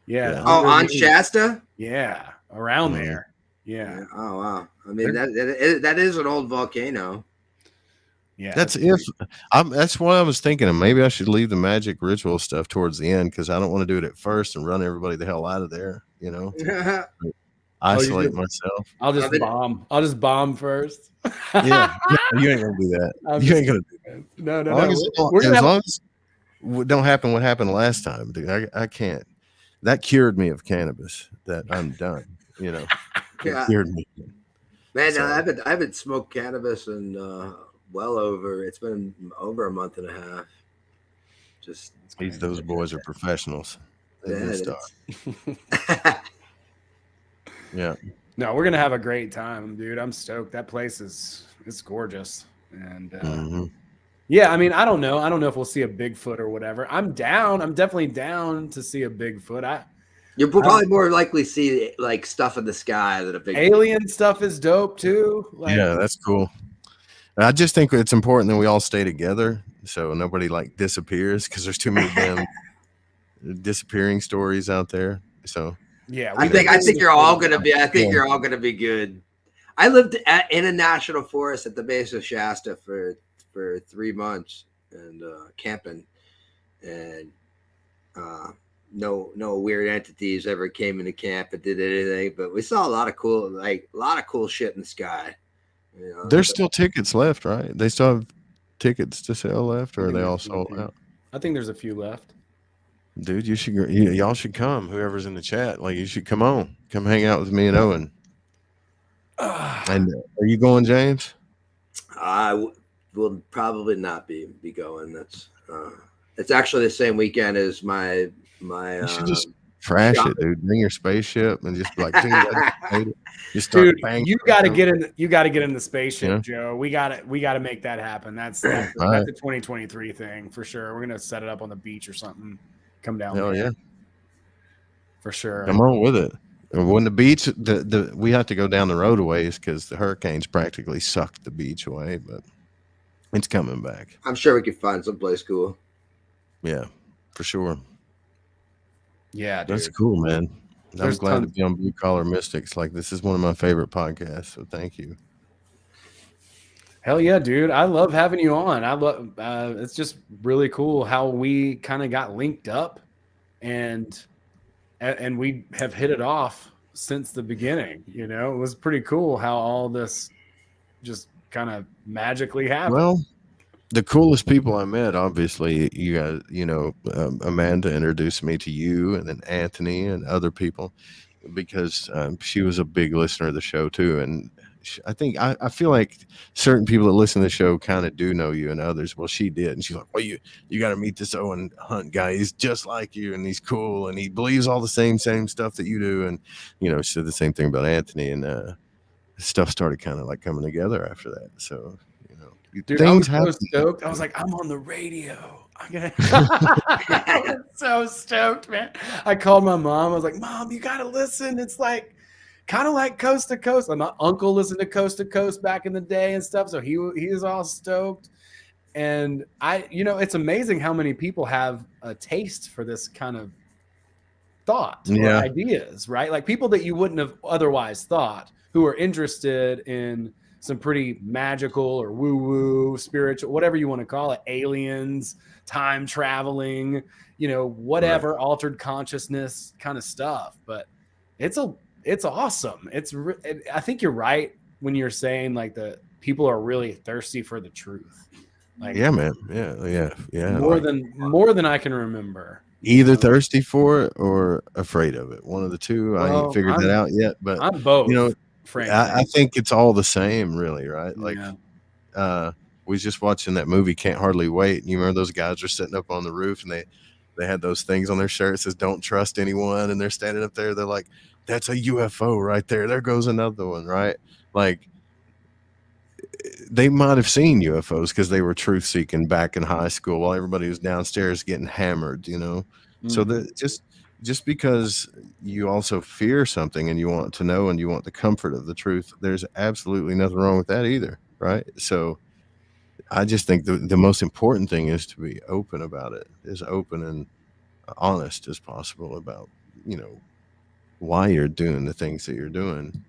Yeah. Oh, on Shasta? Yeah, around there. Yeah. Oh wow. I mean that is an old volcano. Yeah. That's why I was thinking maybe I should leave the magic ritual stuff towards the end because I don't want to do it at first and run everybody the hell out of there. Isolate myself. I'll just bomb first. Yeah, you ain't gonna do that. You ain't gonna do that. No. As long as it don't happen what happened last time, dude. I can't. That cured me of cannabis. That I'm done. It cured me. Man, so, I haven't smoked cannabis in it's been over a month and a half. Just those boys are professionals. Yeah. No, we're gonna have a great time, dude. I'm stoked. That place it's gorgeous. And yeah, I mean, I don't know if we'll see a Bigfoot or whatever. I'm down. I'm definitely down to see a Bigfoot. You'll probably more likely see like stuff in the sky than a Bigfoot. Alien stuff is dope too. Yeah, that's cool. I just think it's important that we all stay together so nobody like disappears because there's too many damn disappearing stories out there. So yeah, I think you're all gonna be. I think you're all gonna be good. I lived in a national forest at the base of Shasta for 3 months and camping, and no weird entities ever came into camp and did anything. But we saw a lot of cool shit in the sky. There's still tickets left, right? They still have tickets to sell left, or are they all sold out? I think there's a few left. Dude, y'all should come. Whoever's in the chat, you should come hang out with me and Owen. And are you going, James? I will probably not be going. That's it's actually the same weekend as my. You should just crash it, dude. Bring your spaceship and just dude, just start dude, banging. You got to get in the spaceship, Joe. We got to make that happen. That's a 2023 thing for sure. We're gonna set it up on the beach or something. Come down. Hell yeah, for sure. Come on with it. When the beach, we have to go down the road a ways because the hurricanes practically sucked the beach away, but it's coming back. I'm sure we could find someplace cool. Yeah, for sure. Yeah, dude. That's cool, man. I'm glad to be on Blue Collar Mystics. This is one of my favorite podcasts, so thank you. Hell yeah, dude. I love having you on. I love it's just really cool how we kind of got linked up and we have hit it off since the beginning. It was pretty cool how all this just kind of magically happened. Well, the coolest people I met, obviously, you guys, Amanda introduced me to you and then Anthony and other people because she was a big listener of the show too. And I feel like certain people that listen to the show kind of do know you and others. Well, she did. And she's like, well, you got to meet this Owen Hunt guy. He's just like you and he's cool and he believes all the same stuff that you do. And, she said the same thing about Anthony and stuff started kind of coming together after that. So, dude, things I was so stoked. I was like, I'm on the radio. I was so stoked, man. I called my mom. I was like, Mom, you got to listen. It's kind of like Coast to Coast. My uncle listened to Coast to Coast back in the day and stuff. So he was all stoked. And it's amazing how many people have a taste for this kind of thought or ideas, right? People that you wouldn't have otherwise thought who are interested in some pretty magical or woo-woo, spiritual, whatever you want to call it, aliens, time traveling, whatever, altered consciousness kind of stuff. But it's awesome. I think you're right when you're saying the people are really thirsty for the truth. Yeah, man. Yeah. More than I can remember. Either thirsty for it or afraid of it. One of the two. Well, I ain't figured that out yet, but I'm both. I think it's all the same, really, right? we was just watching that movie Can't Hardly Wait. And you remember those guys were sitting up on the roof and they had those things on their shirt that says "Don't trust anyone," and they're standing up there. They're like, "That's a UFO right there. There goes another one." Right? Like, they might have seen UFOs because they were truth seeking back in high school while everybody was downstairs getting hammered, you know? So that just because you also fear something and you want to know and you want the comfort of the truth, there's absolutely nothing wrong with that either. Right. So I just think the most important thing is to be open about it, as open and honest as possible about, you know, why you're doing the things that you're doing.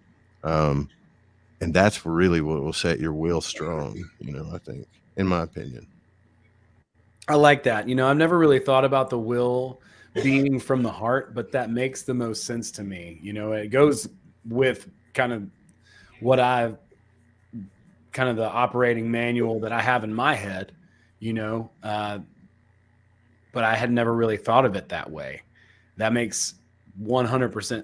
And that's really what will set your will strong, you know, I think, in my opinion. I like that. You know, I've never really thought about the will being from the heart, but that makes the most sense to me. You know, it goes with kind of what I've kind of the operating manual that I have in my head, you know, but I had never really thought of it that way. That makes 100%.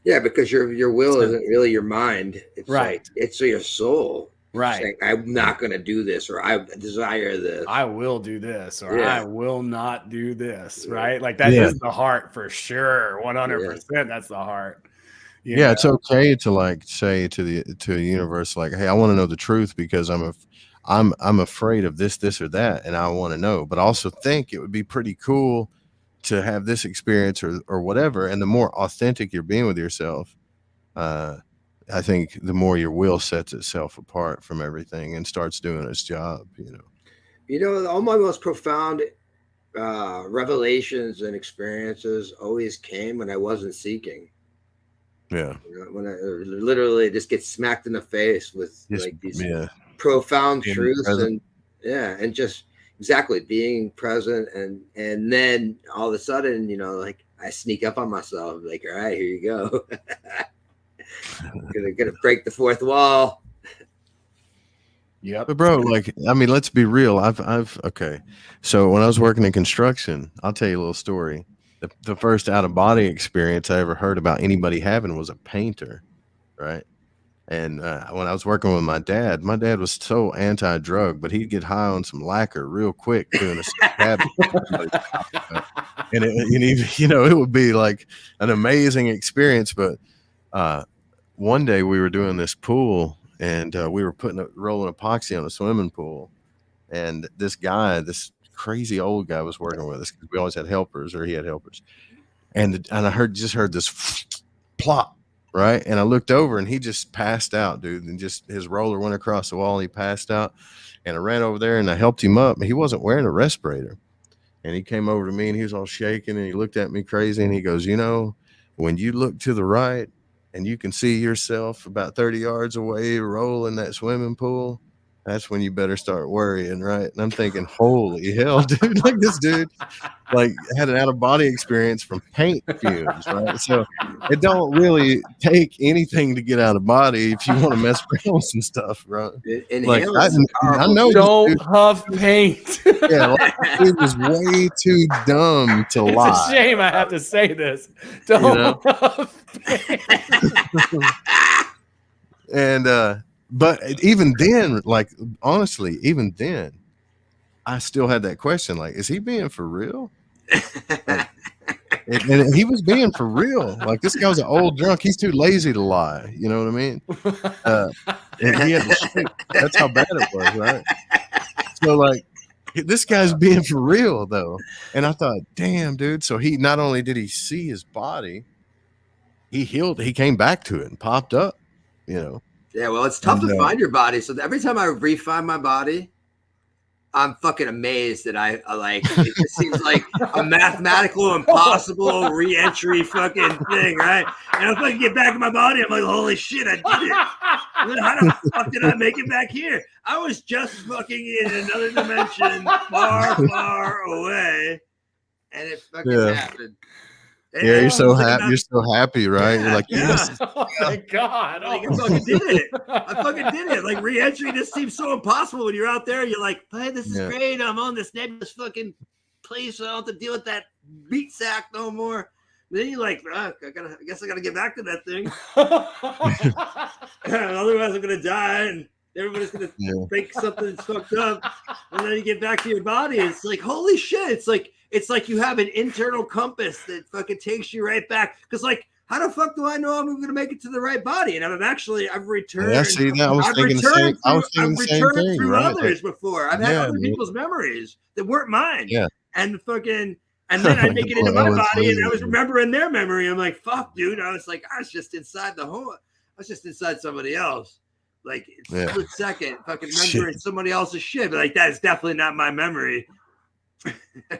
Yeah, because your will isn't really your mind. It's right. Like, it's your soul. Right. Saying, I'm not going to do this, or I desire this. I will do this, or Yeah. I will not do this. Right. Like that is the heart for sure. 100%. That's the heart. You know? It's okay to like say to the universe, like, hey, I want to know the truth because I'm afraid of this or that, and I want to know. But I also think it would be pretty cool to have this experience or whatever. And the more authentic you're being with yourself, I think the more your will sets itself apart from everything and starts doing its job, you know. You know, all my most profound revelations and experiences always came when I wasn't seeking. Yeah. You know, when I literally just get smacked in the face with like these profound truths and just exactly being present and then all of a sudden, you know, like I sneak up on myself, like, all right, here you go. gonna break the fourth wall. Yep. But bro, like, I mean, let's be real. I've okay. So when I was working in construction, I'll tell you a little story. The first out of body experience I ever heard about anybody having was a painter, right? And when I was working with my dad was so anti-drug, but he'd get high on some lacquer real quick doing a cabinet. And it would be like an amazing experience. But one day we were doing this pool, and we were rolling epoxy on a swimming pool, and this crazy old guy was working with us because we always had helpers, or he had helpers, and I heard this plop. Right. And I looked over and he just passed out, dude. And just his roller went across the wall and he passed out. And I ran over there and I helped him up. He wasn't wearing a respirator. And he came over to me and he was all shaking and he looked at me crazy and he goes, you know, when you look to the right and you can see yourself about 30 yards away rolling that swimming pool, that's when you better start worrying, right? And I'm thinking, holy hell, dude, like this dude like had an out-of-body experience from paint fumes, right? So it don't really take anything to get out of body if you want to mess around with some stuff, right? Like I know don't huff paint. Yeah, like, it was way too dumb to lie. It's a shame I have to say this. Don't huff paint. And but even then, like, honestly, even then, I still had that question, like, is he being for real? And he was being for real. Like, this guy was an old drunk. He's too lazy to lie. You know what I mean? And he had to shake. That's how bad it was, right? So, like, this guy's being for real, though. And I thought, damn, dude. So he not only did he see his body, he healed. He came back to it and popped up, you know. Yeah, well, it's tough to find your body. So every time I re-find my body, I'm fucking amazed that I like. It just seems like a mathematical, impossible re-entry fucking thing, right? And if I can get back in my body, I'm like, holy shit, I did it. How the fuck did I make it back here? I was just fucking in another dimension, far, far away, and it fucking happened. Yeah, you're so happy. You're so happy, right? You're like, yes. Oh my God. Like, I fucking did it. I fucking did it. Like, re-entry just seems so impossible when you're out there. You're like, hey, this is great. I'm on this nebulous fucking place. So I don't have to deal with that meat sack no more. And then you're like, I guess I gotta get back to that thing. Otherwise I'm gonna die. And Everybody's gonna think something's fucked up, and then you get back to your body. It's like, holy shit! It's like you have an internal compass that fucking takes you right back. Because like, how the fuck do I know I'm going to make it to the right body? And I've returned. Yeah, see, that I was thinking the same thing, through right? others before. I've had other people's memories that weren't mine. Yeah. And then I make it into my body, and I was remembering their memory. I'm like, fuck, dude. I was just inside the home. I was just inside somebody else. Like, split second, fucking remembering somebody else's shit. But like, that is definitely not my memory.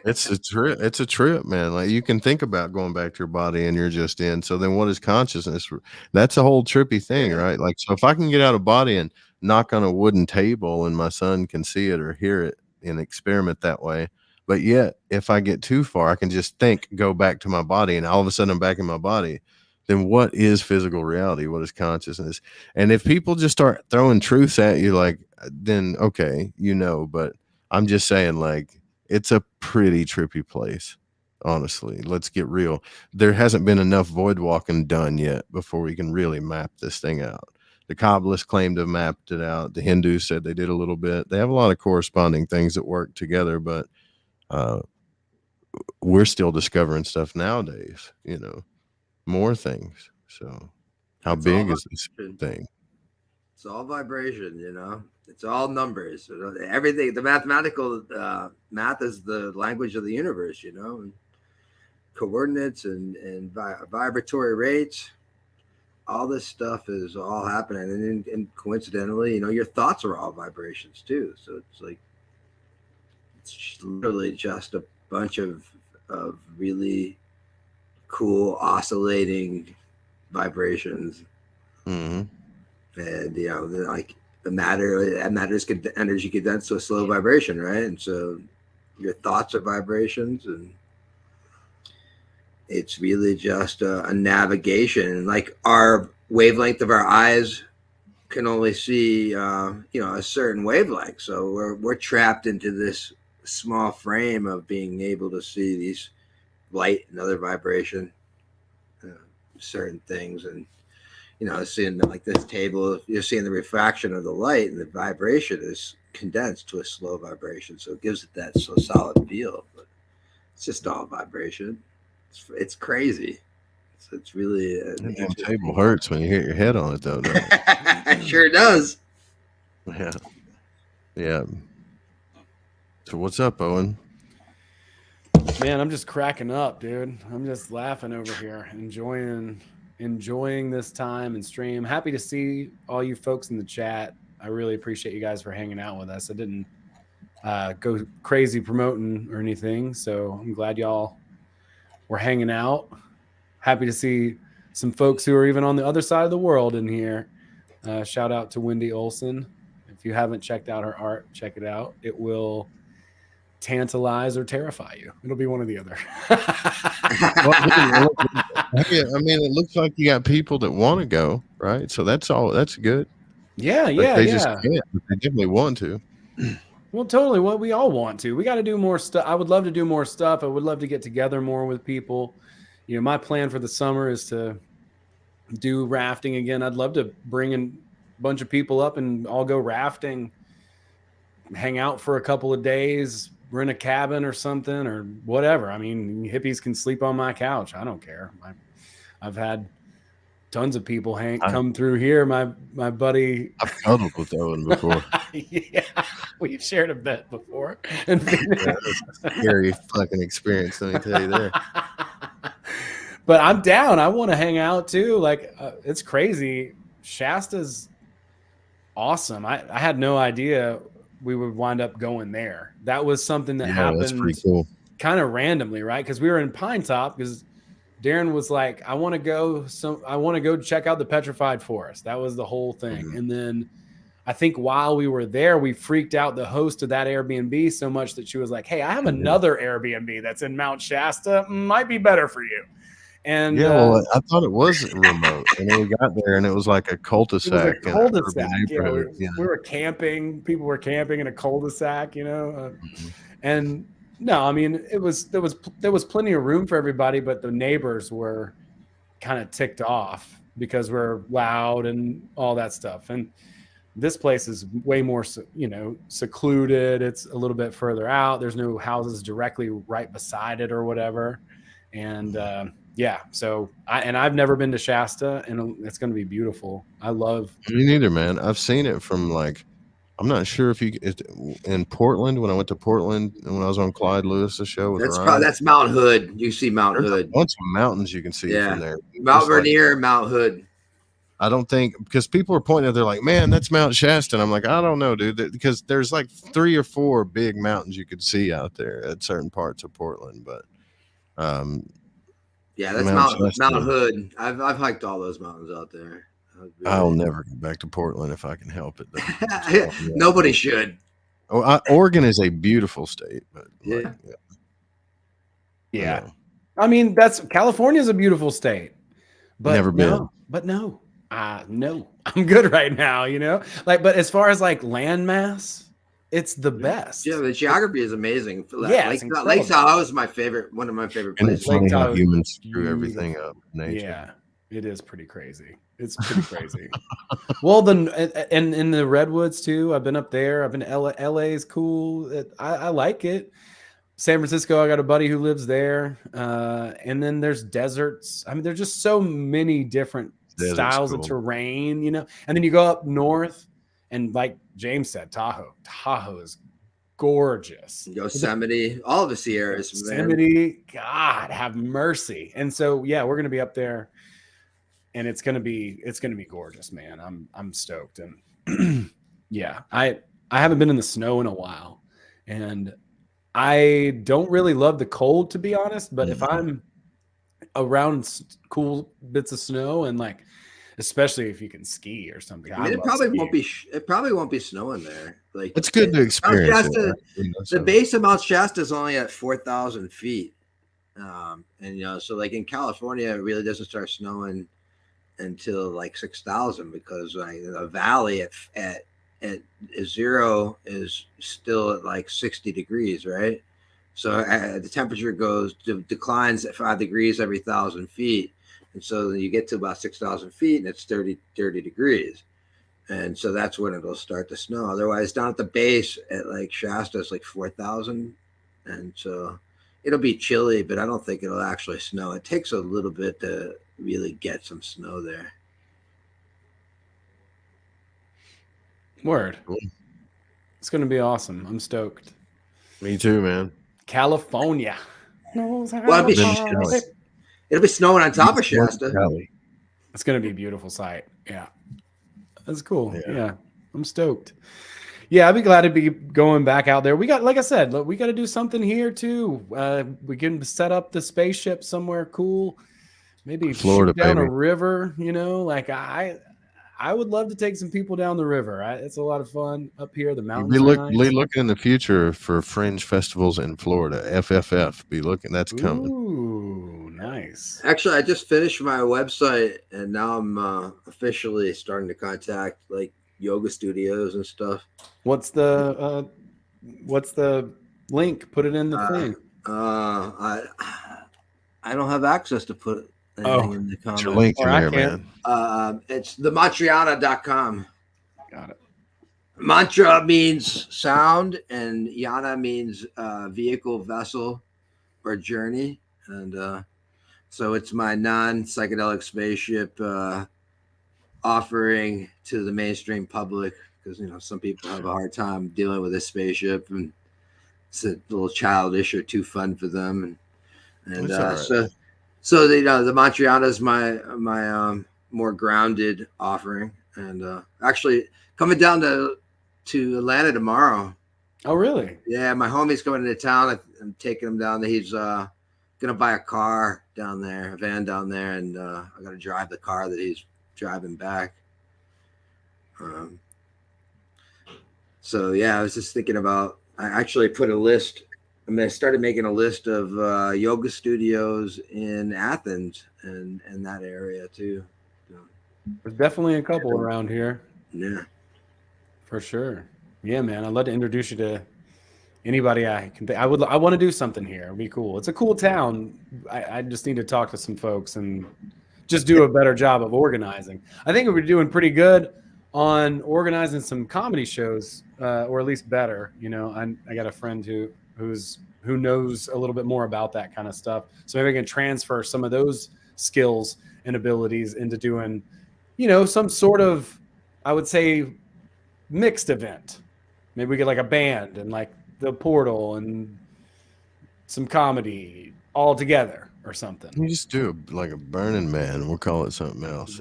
It's a trip. It's a trip, man. Like, you can think about going back to your body and you're just in. So then what is consciousness? That's a whole trippy thing, right? Like, so if I can get out of body and knock on a wooden table and my son can see it or hear it and experiment that way. But yet, if I get too far, I can just go back to my body, and all of a sudden I'm back in my body. Then what is physical reality? What is consciousness? And if people just start throwing truths at you, like, then okay, but I'm just saying, like, it's a pretty trippy place, honestly. Let's get real. There hasn't been enough void walking done yet before we can really map this thing out. The Kabbalists claim to have mapped it out. The Hindus said they did a little bit. They have a lot of corresponding things that work together, but we're still discovering stuff nowadays, more things. So how big is this thing? It's all vibration, It's all numbers. Everything. The mathematical math is the language of the universe, and coordinates and vibratory rates. All this stuff is all happening, and coincidentally, your thoughts are all vibrations too. So it's like it's literally just a bunch of really cool oscillating vibrations, and like. The matter's energy condensed to a slow vibration, right? And so your thoughts are vibrations, and it's really just a navigation. Like, our wavelength of our eyes can only see, a certain wavelength. So we're trapped into this small frame of being able to see these light and other vibration, certain things, and. Seeing like this table, you're seeing the refraction of the light, and the vibration is condensed to a slow vibration. So it gives it that so solid feel, but it's just all vibration. It's crazy. It's really the table hurts when you hit your head on it, though. It sure does. Yeah. So what's up, Owen? Man, I'm just cracking up, dude. I'm just laughing over here, enjoying this time and stream. Happy to see all you folks in the chat. I really appreciate you guys for hanging out with us. I didn't go crazy promoting or anything, so I'm glad y'all were hanging out. Happy to see some folks who are even on the other side of the world in here. Shout out to Wendy Olson. If you haven't checked out her art, check it out. It will tantalize or terrify you. It'll be one or the other. It looks like you got people that want to go, right? So that's good. Yeah. Just can't, but they definitely want to. Well, totally. Well, we all want to. We got to do more stuff. I would love to do more stuff. I would love to get together more with people. My plan for the summer is to do rafting again. I'd love to bring in a bunch of people up and all go rafting, hang out for a couple of days, rent a cabin or something or whatever. I mean, hippies can sleep on my couch. I don't care. I've had tons of people come through here. My buddy. I've cuddled with Owen before. Yeah, we've shared a bed before. Scary fucking experience, let me tell you there. But I'm down. I want to hang out too. Like, it's crazy. Shasta's awesome. I had no idea we would wind up going there. That was something that happened. That's pretty cool. Kind of randomly, right? Because we were in Pine Top because Darren was like, I want to go check out the petrified forest. That was the whole thing. Mm-hmm. And then I think while we were there, we freaked out the host of that Airbnb so much that she was like, hey, I have another Airbnb that's in Mount Shasta. Might be better for you. And I thought it was remote, and then we got there, and it was like a cul-de-sac. We were camping. People were camping in a cul-de-sac, and no, I mean there was plenty of room for everybody, but the neighbors were kind of ticked off because we're loud and all that stuff. And This place is way more, secluded. It's a little bit further out. There's no houses directly right beside it or whatever. And so I've never been to Shasta, and it's going to be beautiful. I love. Me neither, man. I've seen it from I'm not sure if in Portland, when I went to Portland and when I was on Clyde Lewis's show with Ryan. That's Mount Hood. You see Mount Hood. A bunch of mountains you can see from there. Mount Rainier, Mount Hood. I don't think, because people are pointing out, they're like, man, that's Mount Shasta. And I'm like, I don't know, dude, because there's like 3 or 4 big mountains you could see out there at certain parts of Portland. But that's Mount Hood. I've hiked all those mountains out there. I'll never go back to Portland if I can help it. Nobody should. Oregon is a beautiful state, but yeah. I mean, California is a beautiful state, but never been. No, I'm good right now. But as far as like landmass, it's the best. Yeah, the geography is amazing. Yeah, Lake Tahoe is one of my favorite places. And it's funny how humans screw everything up. Nature. Yeah, it is pretty crazy. It's pretty crazy. Well, and in the redwoods too. I've been up there. I've been to LA. LA is cool. I like it. San Francisco, I got a buddy who lives there. And then there's deserts. I mean, there's just so many different styles of terrain, And then you go up north, and like James said, Tahoe is gorgeous. Yosemite, all the Sierras. Yosemite, God have mercy. And so, we're going to be up there. And it's gonna be gorgeous, man. I'm stoked, and I haven't been in the snow in a while, and I don't really love the cold, to be honest. But if I'm around cool bits of snow, and like, especially if you can ski or something, it probably won't be snowing there. Like, it's good to experience. The base of Mount Shasta is only at 4,000 feet, and so like in California, it really doesn't start snowing until like 6,000, because the valley at 0 is still at like 60 degrees, right? So the temperature declines at 5 degrees every 1,000 feet, and so you get to about 6,000 feet, and it's 30 degrees, and so that's when it'll start to snow. Otherwise, down at the base at like Shasta, it's like 4,000, and so it'll be chilly, but I don't think it'll actually snow. It takes a little bit to really get some snow there. Word. Cool. It's going to be awesome. I'm stoked. Me too, man. California. Well, it'll be snowing on top of Shasta. It's going to be a beautiful sight. Yeah. That's cool. Yeah. I'm stoked. Yeah, I'd be glad to be going back out there. We got, like I said, we got to do something here too. We can set up the spaceship somewhere cool. Maybe Florida, down a river, like I would love to take some people down the river. It's a lot of fun up here. The mountains. Be looking in the future for fringe festivals in Florida. FFF. Be looking. That's coming. Ooh, nice. Actually, I just finished my website, and now I'm officially starting to contact like yoga studios and stuff. What's the link? Put it in the thing. I don't have access to put it. In the comments. Your link in there, man. It's themantriana.com. Got it. Mantra means sound, and yana means vehicle, vessel, or journey. And so it's my non-psychedelic spaceship offering to the mainstream public, because some people have a hard time dealing with a spaceship, and it's a little childish or too fun for them. And So the Mantriana is my more grounded offering, and actually coming down to Atlanta tomorrow. Oh, really? Yeah, my homie's coming into town. I'm taking him down there. He's gonna buy a car down there, a van down there, and I got to drive the car that he's driving back. So yeah, I was just thinking about. I actually put a list. I started making a list of yoga studios in Athens and that area too. So, there's definitely a couple around here. Yeah, for sure. Yeah, man. I'd love to introduce you to anybody I can. I want to do something here. It'd be cool. It's a cool town. I just need to talk to some folks and just do a better job of organizing. I think we're doing pretty good on organizing some comedy shows, or at least better. You know, I got a friend who knows a little bit more about that kind of stuff. So maybe I can transfer some of those skills and abilities into doing, you know, some sort of, I would say, mixed event. Maybe we get like a band and like the Portal and some comedy all together or something. You just do like a Burning Man. We'll call it something else.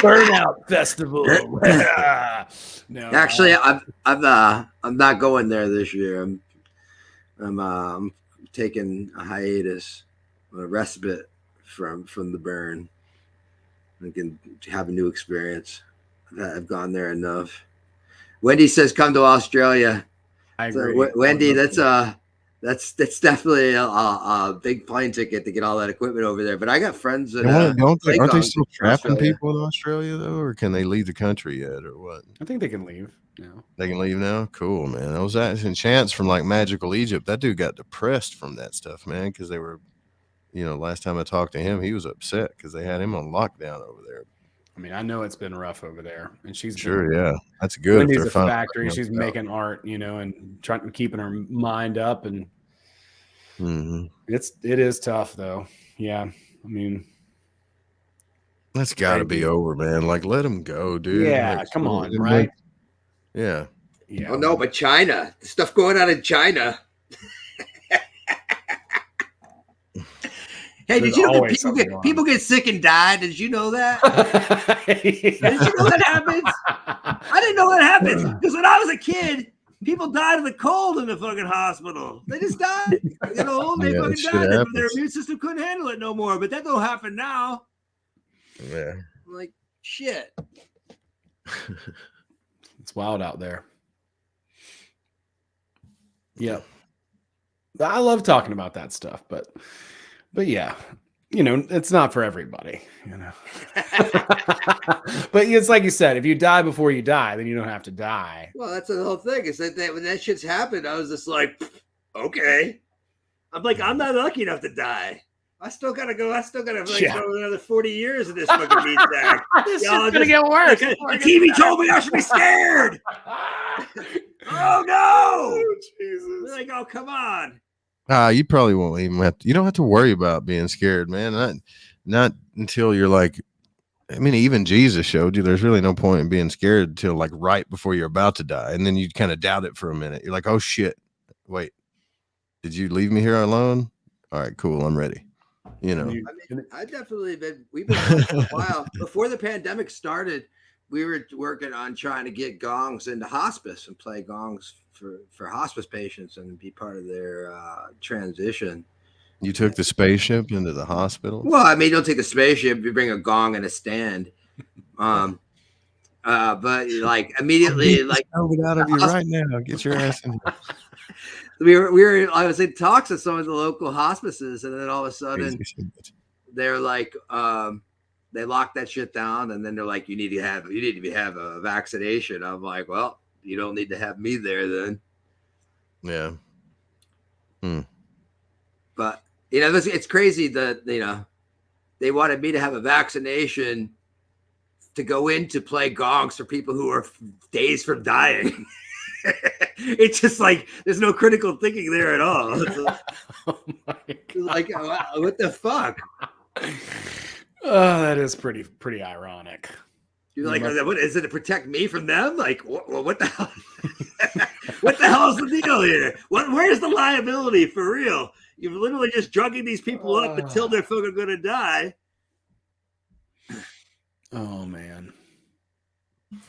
Burnout Festival. No, actually, I'm not going there this year. I'm taking a hiatus, a respite from the burn. I can have a new experience. I've gone there enough. Wendy says, "Come to Australia." I agree. So, Wendy, that's definitely a big plane ticket to get all that equipment over there. But I got friends that aren't they still trapping people in Australia though, or can they leave the country yet, or what? I think they can leave now. They can leave now. Cool, man. I was asking Chance from like Magical Egypt. That dude got depressed from that stuff, man, because they were, you know, last time I talked to him, he was upset because they had him on lockdown over there. I mean, I know it's been rough over there, and she's sure, yeah, that's good. Wendy's a factory. She's making art, you know, and trying to keeping her mind up, and it is tough though. Yeah, I mean, that's got to be over, man. Like, let them go, dude. Yeah, like, come on, right? Yeah. Oh no, but China, the stuff going on in China. Hey, did you know that people get sick and die? Did you know that? Did you know that happens? I didn't know that happens because when I was a kid, people died of the cold in the fucking hospital. They just died. You know, they fucking died. Their immune system couldn't handle it no more. But that don't happen now. Yeah. I'm like, shit. It's wild out there. Yeah. I love talking about that stuff, but yeah, you know, it's not for everybody, you know. But it's like you said, if you die before you die, then you don't have to die. Well, that's the whole thing. Is that when that shit's happened, I was just like, okay. I'm like, I'm not lucky enough to die. I still gotta go. I still gotta go another 40 years in this fucking meat sack. This is gonna get worse. The TV told me I should be scared. Oh no! Oh, Jesus! Like, oh, come on. You probably won't even have to. You don't have to worry about being scared, man. Not until you're like, I mean, even Jesus showed you there's really no point in being scared until like right before you're about to die, and then you kind of doubt it for a minute. You're like, oh shit, wait, did you leave me here alone? All right, cool, I'm ready. You know, I mean, we've been for a while before the pandemic started. We were working on trying to get gongs into hospice and play gongs for hospice patients and be part of their transition. You took the spaceship into the hospital? Well, I mean, you don't take the spaceship, you bring a gong and a stand. But like immediately, like it out of you right now. Get your ass in here. I was in talks with some of the local hospices, and then all of a sudden they're like, they locked that shit down, and then they're like, you need to have a vaccination. I'm like, well, you don't need to have me there then. Yeah. But you know, it's crazy that, you know, they wanted me to have a vaccination to go in to play gongs for people who are days from dying. It's just like there's no critical thinking there at all. Oh like, what the fuck? Oh, that is pretty ironic. You're like, what is it to protect me from them? Like, what the hell? What the hell is the deal here? Where's the liability for real? You're literally just drugging these people up until they're fucking gonna die. Oh man,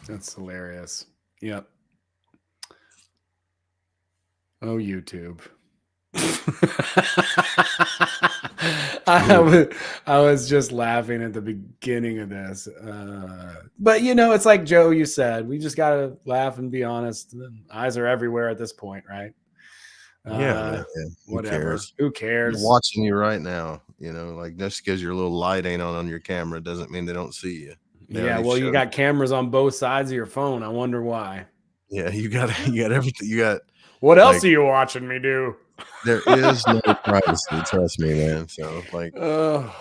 that's hilarious. Yep. Oh, YouTube. I was just laughing at the beginning of this, but you know, it's like Joe, you said, we just gotta laugh and be honest. The eyes are everywhere at this point, right? Yeah, whatever. Who cares? They're watching you right now, you know, like just because your little light ain't on your camera doesn't mean they don't see you. Yeah, well, you got cameras on both sides of your phone. I wonder why. Yeah, you got everything. You got. What else are you watching me do? There is no privacy, trust me, man. So, like, oh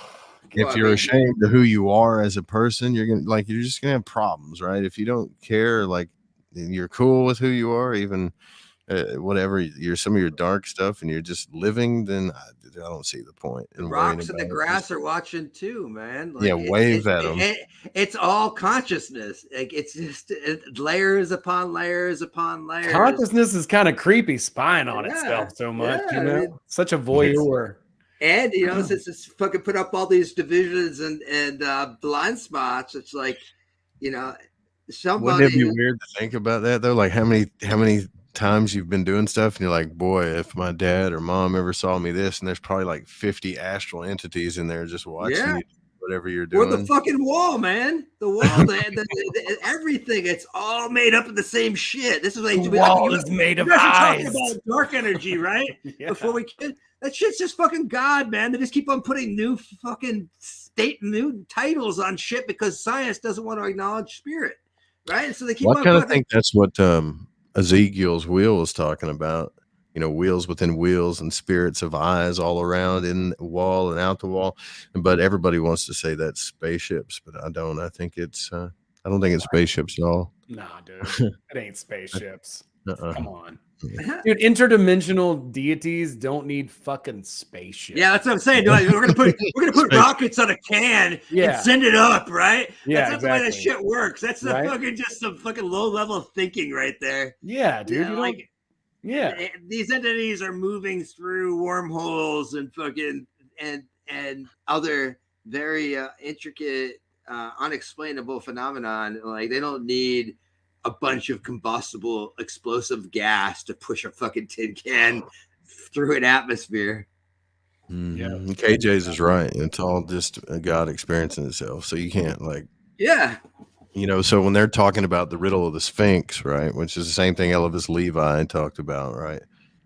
if you're ashamed of who you are as a person, you're just gonna have problems, right? If you don't care, like you're cool with who you are, even whatever some of your dark stuff, and you're just living, then I don't see the point. The rocks in the grass are watching too, man. Like, wave at them. It's all consciousness. Like it's just layers upon layers upon layers. Consciousness is kind of creepy, spying on itself so much. I mean, such a voyeur. And since it's fucking put up all these divisions and blind spots, it's like, somebody. Wouldn't it be weird to think about that though? Like how many times you've been doing stuff and you're like, boy, if my dad or mom ever saw me this, and there's probably like 50 astral entities in there just watching you, whatever you're doing. Or the fucking wall, man. The wall, the everything. It's all made up of the same shit. This is like the wall is made of eyes. About dark energy, right? Before we kid, that shit's just fucking God, man. They just keep on putting new titles on shit because science doesn't want to acknowledge spirit, right? And so they keep. I kind of think that's what Ezekiel's wheel was talking about, wheels within wheels and spirits of eyes all around in the wall and out the wall. But everybody wants to say that's spaceships, but I don't. I think it's I don't think it's spaceships at all. Nah, dude, it ain't spaceships. Come on, dude. Interdimensional deities don't need fucking spaceships. Yeah, that's what I'm saying. We're gonna put rockets on a can and send it up, right? Yeah, that's not the way that shit works. That's the fucking just some fucking low level thinking right there. Yeah, dude. These entities are moving through wormholes and fucking and other very intricate, unexplainable phenomenon. Like they don't need a bunch of combustible explosive gas to push a fucking tin can through an atmosphere. Yeah, KJ's is right. It's all just a God experiencing itself. So you can't so when they're talking about the riddle of the Sphinx, right, which is the same thing Elvis Levi talked about, right?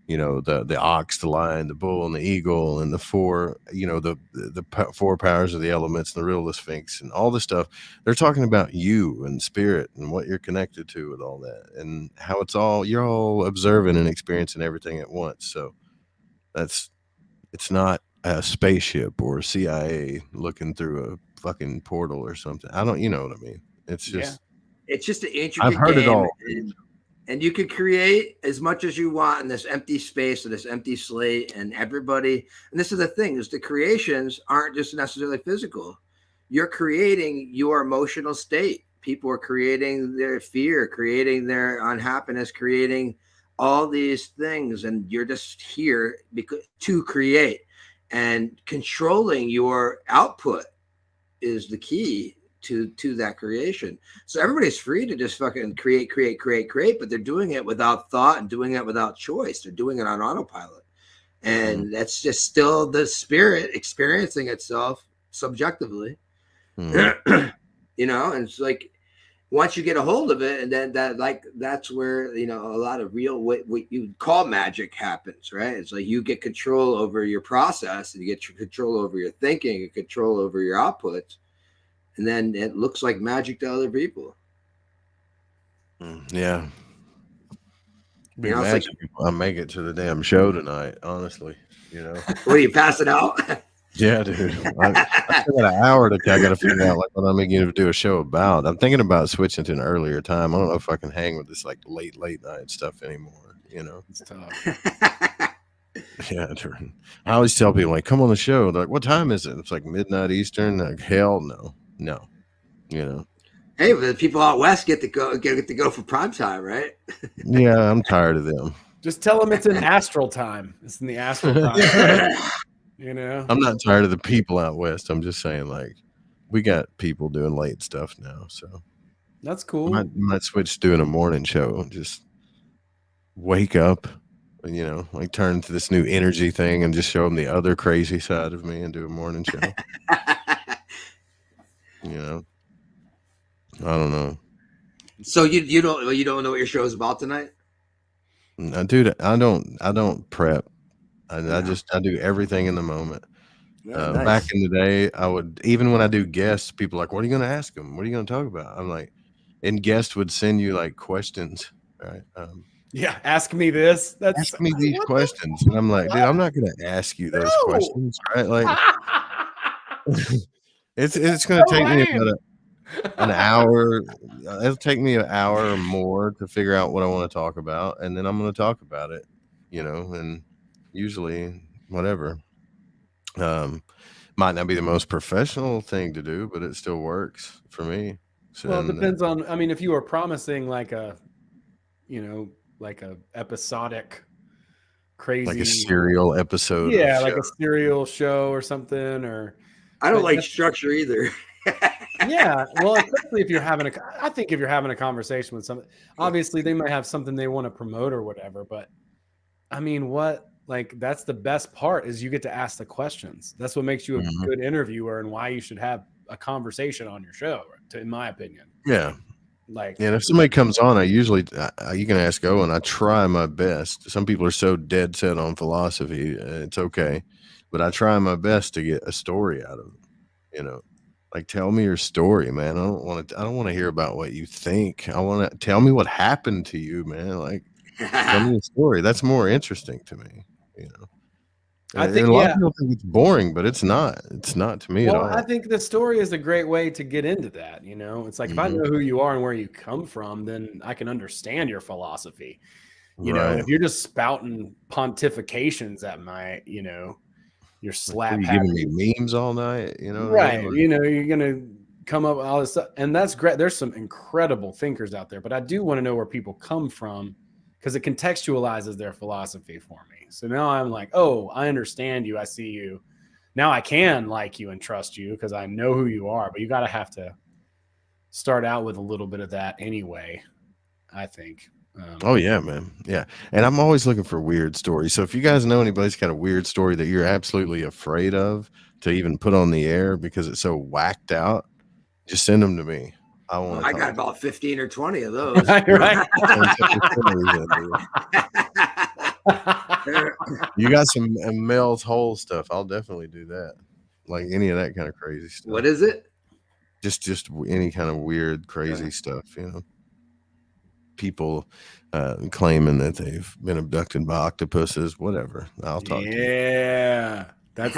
The ox, the lion, the bull, and the eagle, and the four, the four powers of the elements, and the riddle of the Sphinx, and all this stuff. They're talking about you and spirit and what you're connected to with all that, and how you're all observing and experiencing everything at once. So it's not a spaceship or a CIA looking through a fucking portal or something. You know what I mean? It's just an intricate I've heard game. it all. And you can create as much as you want in this empty space or this empty slate, and everybody. And this is the thing: is the creations aren't just necessarily physical. You're creating your emotional state. People are creating their fear, creating their unhappiness, creating all these things, and you're just here to create. And controlling your output is the key to that creation. So everybody's free to just fucking create, but they're doing it without thought and doing it without choice. They're doing it on autopilot. And that's just still the spirit experiencing itself subjectively. And it's like once you get a hold of it, and then that's where a lot of real what you call magic happens, right? It's like you get control over your process, and you get control over your thinking, and control over your outputs. And then it looks like magic to other people. Yeah. Like, I'll make it to the damn show tonight, honestly. What are you passing out? Yeah, dude. I still got an hour to. I got to figure out what I'm going to do a show about. I'm thinking about switching to an earlier time. I don't know if I can hang with this like late night stuff anymore. It's tough. Yeah, I always tell people like, come on the show. They're like, what time is it? It's like midnight Eastern. Like, hell no. Hey, but the people out west get to go for prime time, right? Yeah, I'm tired of them. Just tell them it's in astral time. It's in the astral time. I'm not tired of the people out west. I'm just saying, like, we got people doing late stuff now, so that's cool. Might switch to doing a morning show and just wake up, like turn to this new energy thing and just show them the other crazy side of me and do a morning show. I don't know. So you don't know what your show is about tonight? Dude, I don't prep. I do everything in the moment. Nice. Back in the day, I would, even when I do guests, people are like, what are you going to ask them? What are you going to talk about? I'm like, and guests would send you like questions, right? Ask me this. Ask me these questions. And I'm like, dude, I'm not going to ask you those questions, right? Like, It's going to so take me lame. about an hour. It'll take me an hour or more to figure out what I want to talk about, and then I'm going to talk about it, and usually whatever. Might not be the most professional thing to do, but it still works for me. So, Well, it depends on, I mean, if you were promising like a episodic crazy, like a serial episode. Yeah, like a serial show or something, or I don't like structure either. Yeah, well, especially if you're having I think if you're having a conversation with somebody, obviously they might have something they want to promote or whatever, but I mean, that's the best part is you get to ask the questions. That's what makes you a good interviewer and why you should have a conversation on your show, in my opinion. Yeah. Like, and if somebody comes on, I usually, you can ask Owen, I try my best. Some people are so dead set on philosophy. It's okay. But I try my best to get a story out of them, like, tell me your story, man. I don't want to hear about what you think. I want to tell me what happened to you, man. Like, tell me a story. That's more interesting to me, I think a lot of people think it's boring, but it's not. It's not to me at all. I think the story is a great way to get into that. It's like if I know who you are and where you come from, then I can understand your philosophy. If you're just spouting pontifications at my, you're slap you giving me memes all night, right? You're gonna come up with all this stuff, and that's great. There's some incredible thinkers out there, but I do want to know where people come from because it contextualizes their philosophy for me. So now I'm like, oh, I understand you. I see you. Now I can like you and trust you because I know who you are, but you got to have to start out with a little bit of that anyway, I think. Oh, yeah, man. Yeah. And I'm always looking for weird stories. So if you guys know anybody's got a weird story that you're absolutely afraid of to even put on the air because it's so whacked out, just send them to me. I got about 15 or 20 of those. Right. You got some Mel's Hole stuff. I'll definitely do that. Like any of that kind of crazy stuff. What is it? Just any kind of weird, crazy stuff, People claiming that they've been abducted by octopuses, whatever. I'll talk to you. Yeah. That's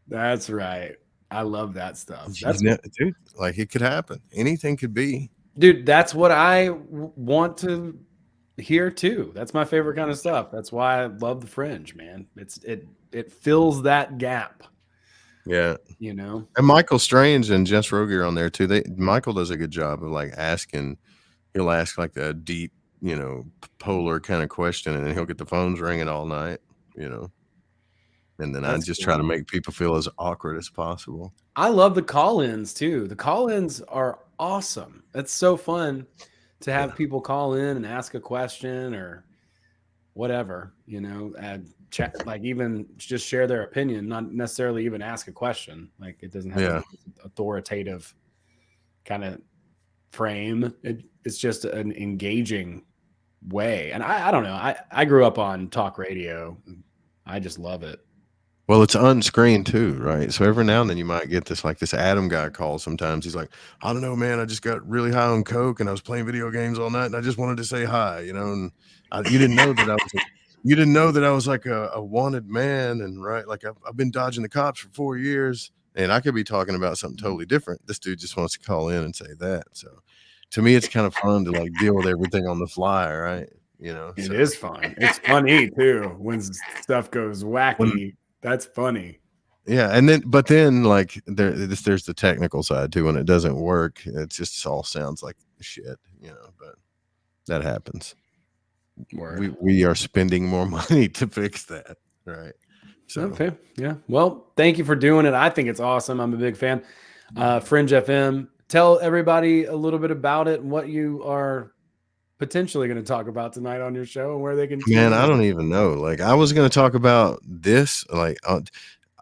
That's right. I love that stuff. Dude, like it could happen. Anything could be. Dude, that's what I want to hear too. That's my favorite kind of stuff. That's why I love the Fringe, man. It fills that gap. Yeah. And Michael Strange and Jess Rogier on there too. Michael does a good job of like asking. He'll ask like a deep, polar kind of question, and then he'll get the phones ringing all night, And then I just try to make people feel as awkward as possible. I love the call-ins too. The call-ins are awesome. It's so fun to have people call in and ask a question or whatever, chat, like even just share their opinion, not necessarily even ask a question. Like it doesn't have an authoritative kind of frame. It's just an engaging way. And I don't know. I grew up on talk radio. I just love it. Well, it's unscreened too, right? So every now and then you might get this Adam guy call sometimes. He's like, I don't know, man. I just got really high on coke and I was playing video games all night and I just wanted to say hi, and you didn't know that I was like a wanted man. And right. Like I've been dodging the cops for 4 years and I could be talking about something totally different. This dude just wants to call in and say that. So to me, it's kind of fun to like deal with everything on the fly. Right. It is fun. It's funny too. When stuff goes wacky. That's funny. Yeah, but then like there's the technical side too. When it doesn't work, it just all sounds like shit, but that happens. We are spending more money to fix that, right? So okay, yeah. Well, thank you for doing it. I think it's awesome. I'm a big fan. Fringe FM. Tell everybody a little bit about it and what you are potentially going to talk about tonight on your show and where they can. Man, I don't even know. Like I was going to talk about this like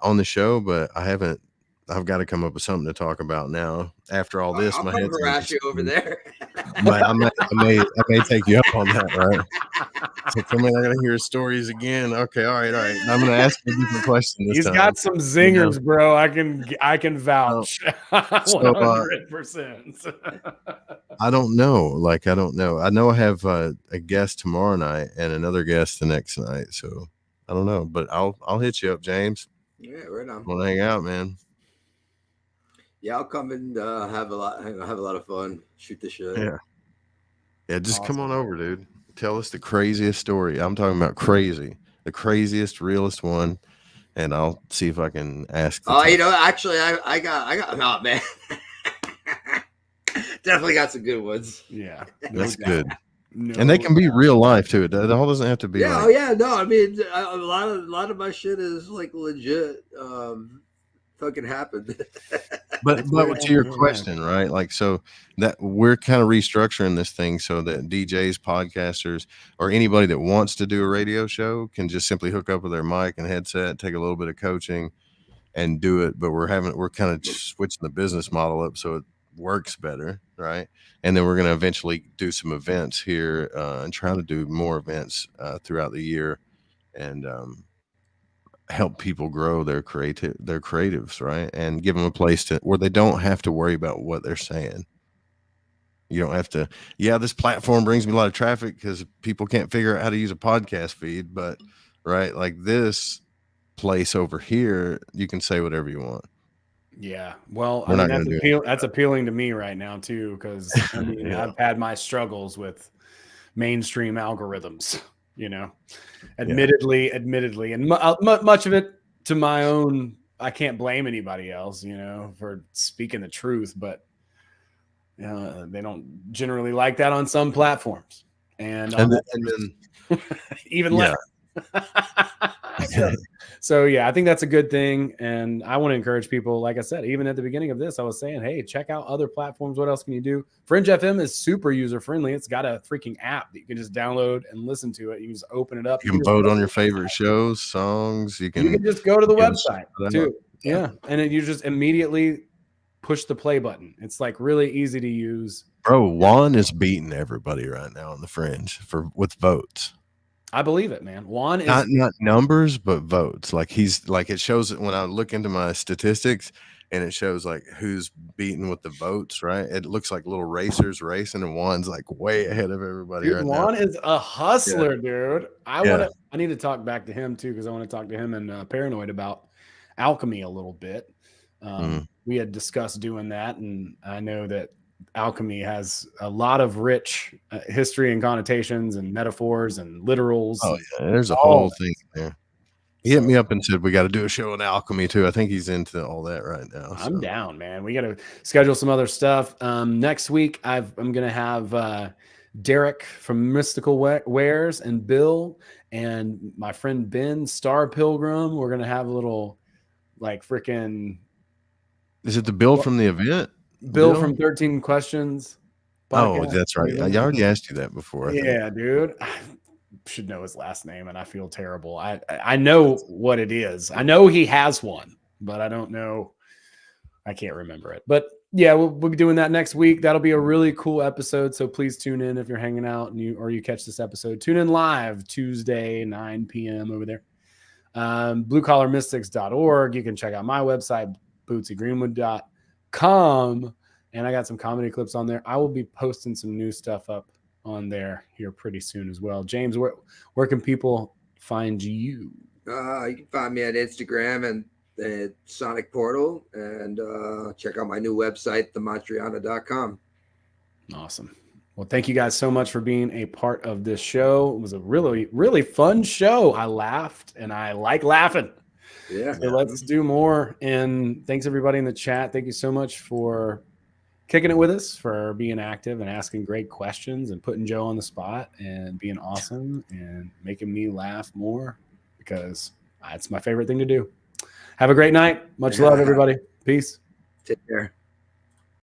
on the show, but I've got to come up with something to talk about now. After all this, my head's harass you over there. I may take you up on that, right? So come in, I gotta hear stories again. Okay, all right. I'm gonna ask you a different question this time. He's got some zingers, bro. I can vouch. 100%. I don't know. Like I don't know. I know I have a guest tomorrow night and another guest the next night. So I don't know, but I'll hit you up, James. Yeah, right on. We'll hang out, man. Yeah, I'll come and have a lot of fun. Shoot the shit. Yeah, just come on over, dude. Tell us the craziest story. I'm talking about crazy, the craziest, realest one, and I'll see if I can ask. Actually, I got. Oh man, definitely got some good ones. Yeah, that's good. And they can be real life too. It all doesn't have to be. Yeah, like, no. I mean, a lot of my shit is like legit. Fucking happened. But to your question, right? Like, so that we're kind of restructuring this thing so that DJs, podcasters, or anybody that wants to do a radio show can just simply hook up with their mic and headset, take a little bit of coaching, and do it. But we're kind of switching the business model up so it works better, right? And then we're going to eventually do some events here and try to do more events throughout the year and help people grow their creatives, right? And give them a place where they don't have to worry about what they're saying. You don't have to, this platform brings me a lot of traffic because people can't figure out how to use a podcast feed, but right, like this place over here, you can say whatever you want. Yeah, well, I mean, that's appealing to me right now too, because I mean, I've had my struggles with mainstream algorithms, admittedly, and much of it to my own. I can't blame anybody else, for speaking the truth, but they don't generally like that on some platforms, and then even less. So yeah, I think that's a good thing, and I want to encourage people. Like I said, even at the beginning of this, I was saying, hey, check out other platforms. What else can you do? Fringe FM is super user friendly. It's got a freaking app that you can just download and listen to it. You can just open it up. You can vote on your favorite shows, songs. You can just go to the website too. Yeah, and you just immediately push the play button. It's like really easy to use. Bro, Juan is beating everybody right now on the Fringe with votes. I believe it, man. Juan is not numbers, but votes. Like he's like, it shows when I look into my statistics and it shows like who's beating with the votes, right? It looks like little racers racing, and Juan's like way ahead of everybody. Dude, Juan is a hustler, dude. I need to talk back to him too, because I want to talk to him and Paranoid about alchemy a little bit. We had discussed doing that, and I know that alchemy has a lot of rich history and connotations and metaphors and literals. Oh yeah, there's a whole thing there. He hit me up and said we got to do a show on alchemy too. I think he's into all that right now. I'm down, man. We got to schedule some other stuff. Next week, I'm gonna have Derek from Mystical Wares and Bill and my friend Ben Star Pilgrim. We're gonna have a little like freaking. Is it the Bill from the event? Bill from 13 Questions. Podcast. Oh, that's right. I already asked you that before. Yeah, dude. I should know his last name, and I feel terrible. I know what it is. I know he has one, but I don't know. I can't remember it. But yeah, we'll be doing that next week. That'll be a really cool episode. So please tune in if you're hanging out and you catch this episode. Tune in live Tuesday, 9 p.m. over there. BlueCollarMystics.org. You can check out my website, bootsygreenwood.com, and I got some comedy clips on there. I will be posting some new stuff up on there here pretty soon as well. James, where can people find you? You can find me at Instagram and the Sonic Portal, and check out my new website, themontriana.com. Awesome. Well, thank you guys so much for being a part of this show. It was a really, really fun show. I laughed, and I like laughing. Yeah. So let's do more. And thanks everybody in the chat. Thank you so much for kicking it with us, for being active and asking great questions and putting Joe on the spot and being awesome and making me laugh more, because it's my favorite thing to do. Have a great night. Much love, everybody. Peace. Take care.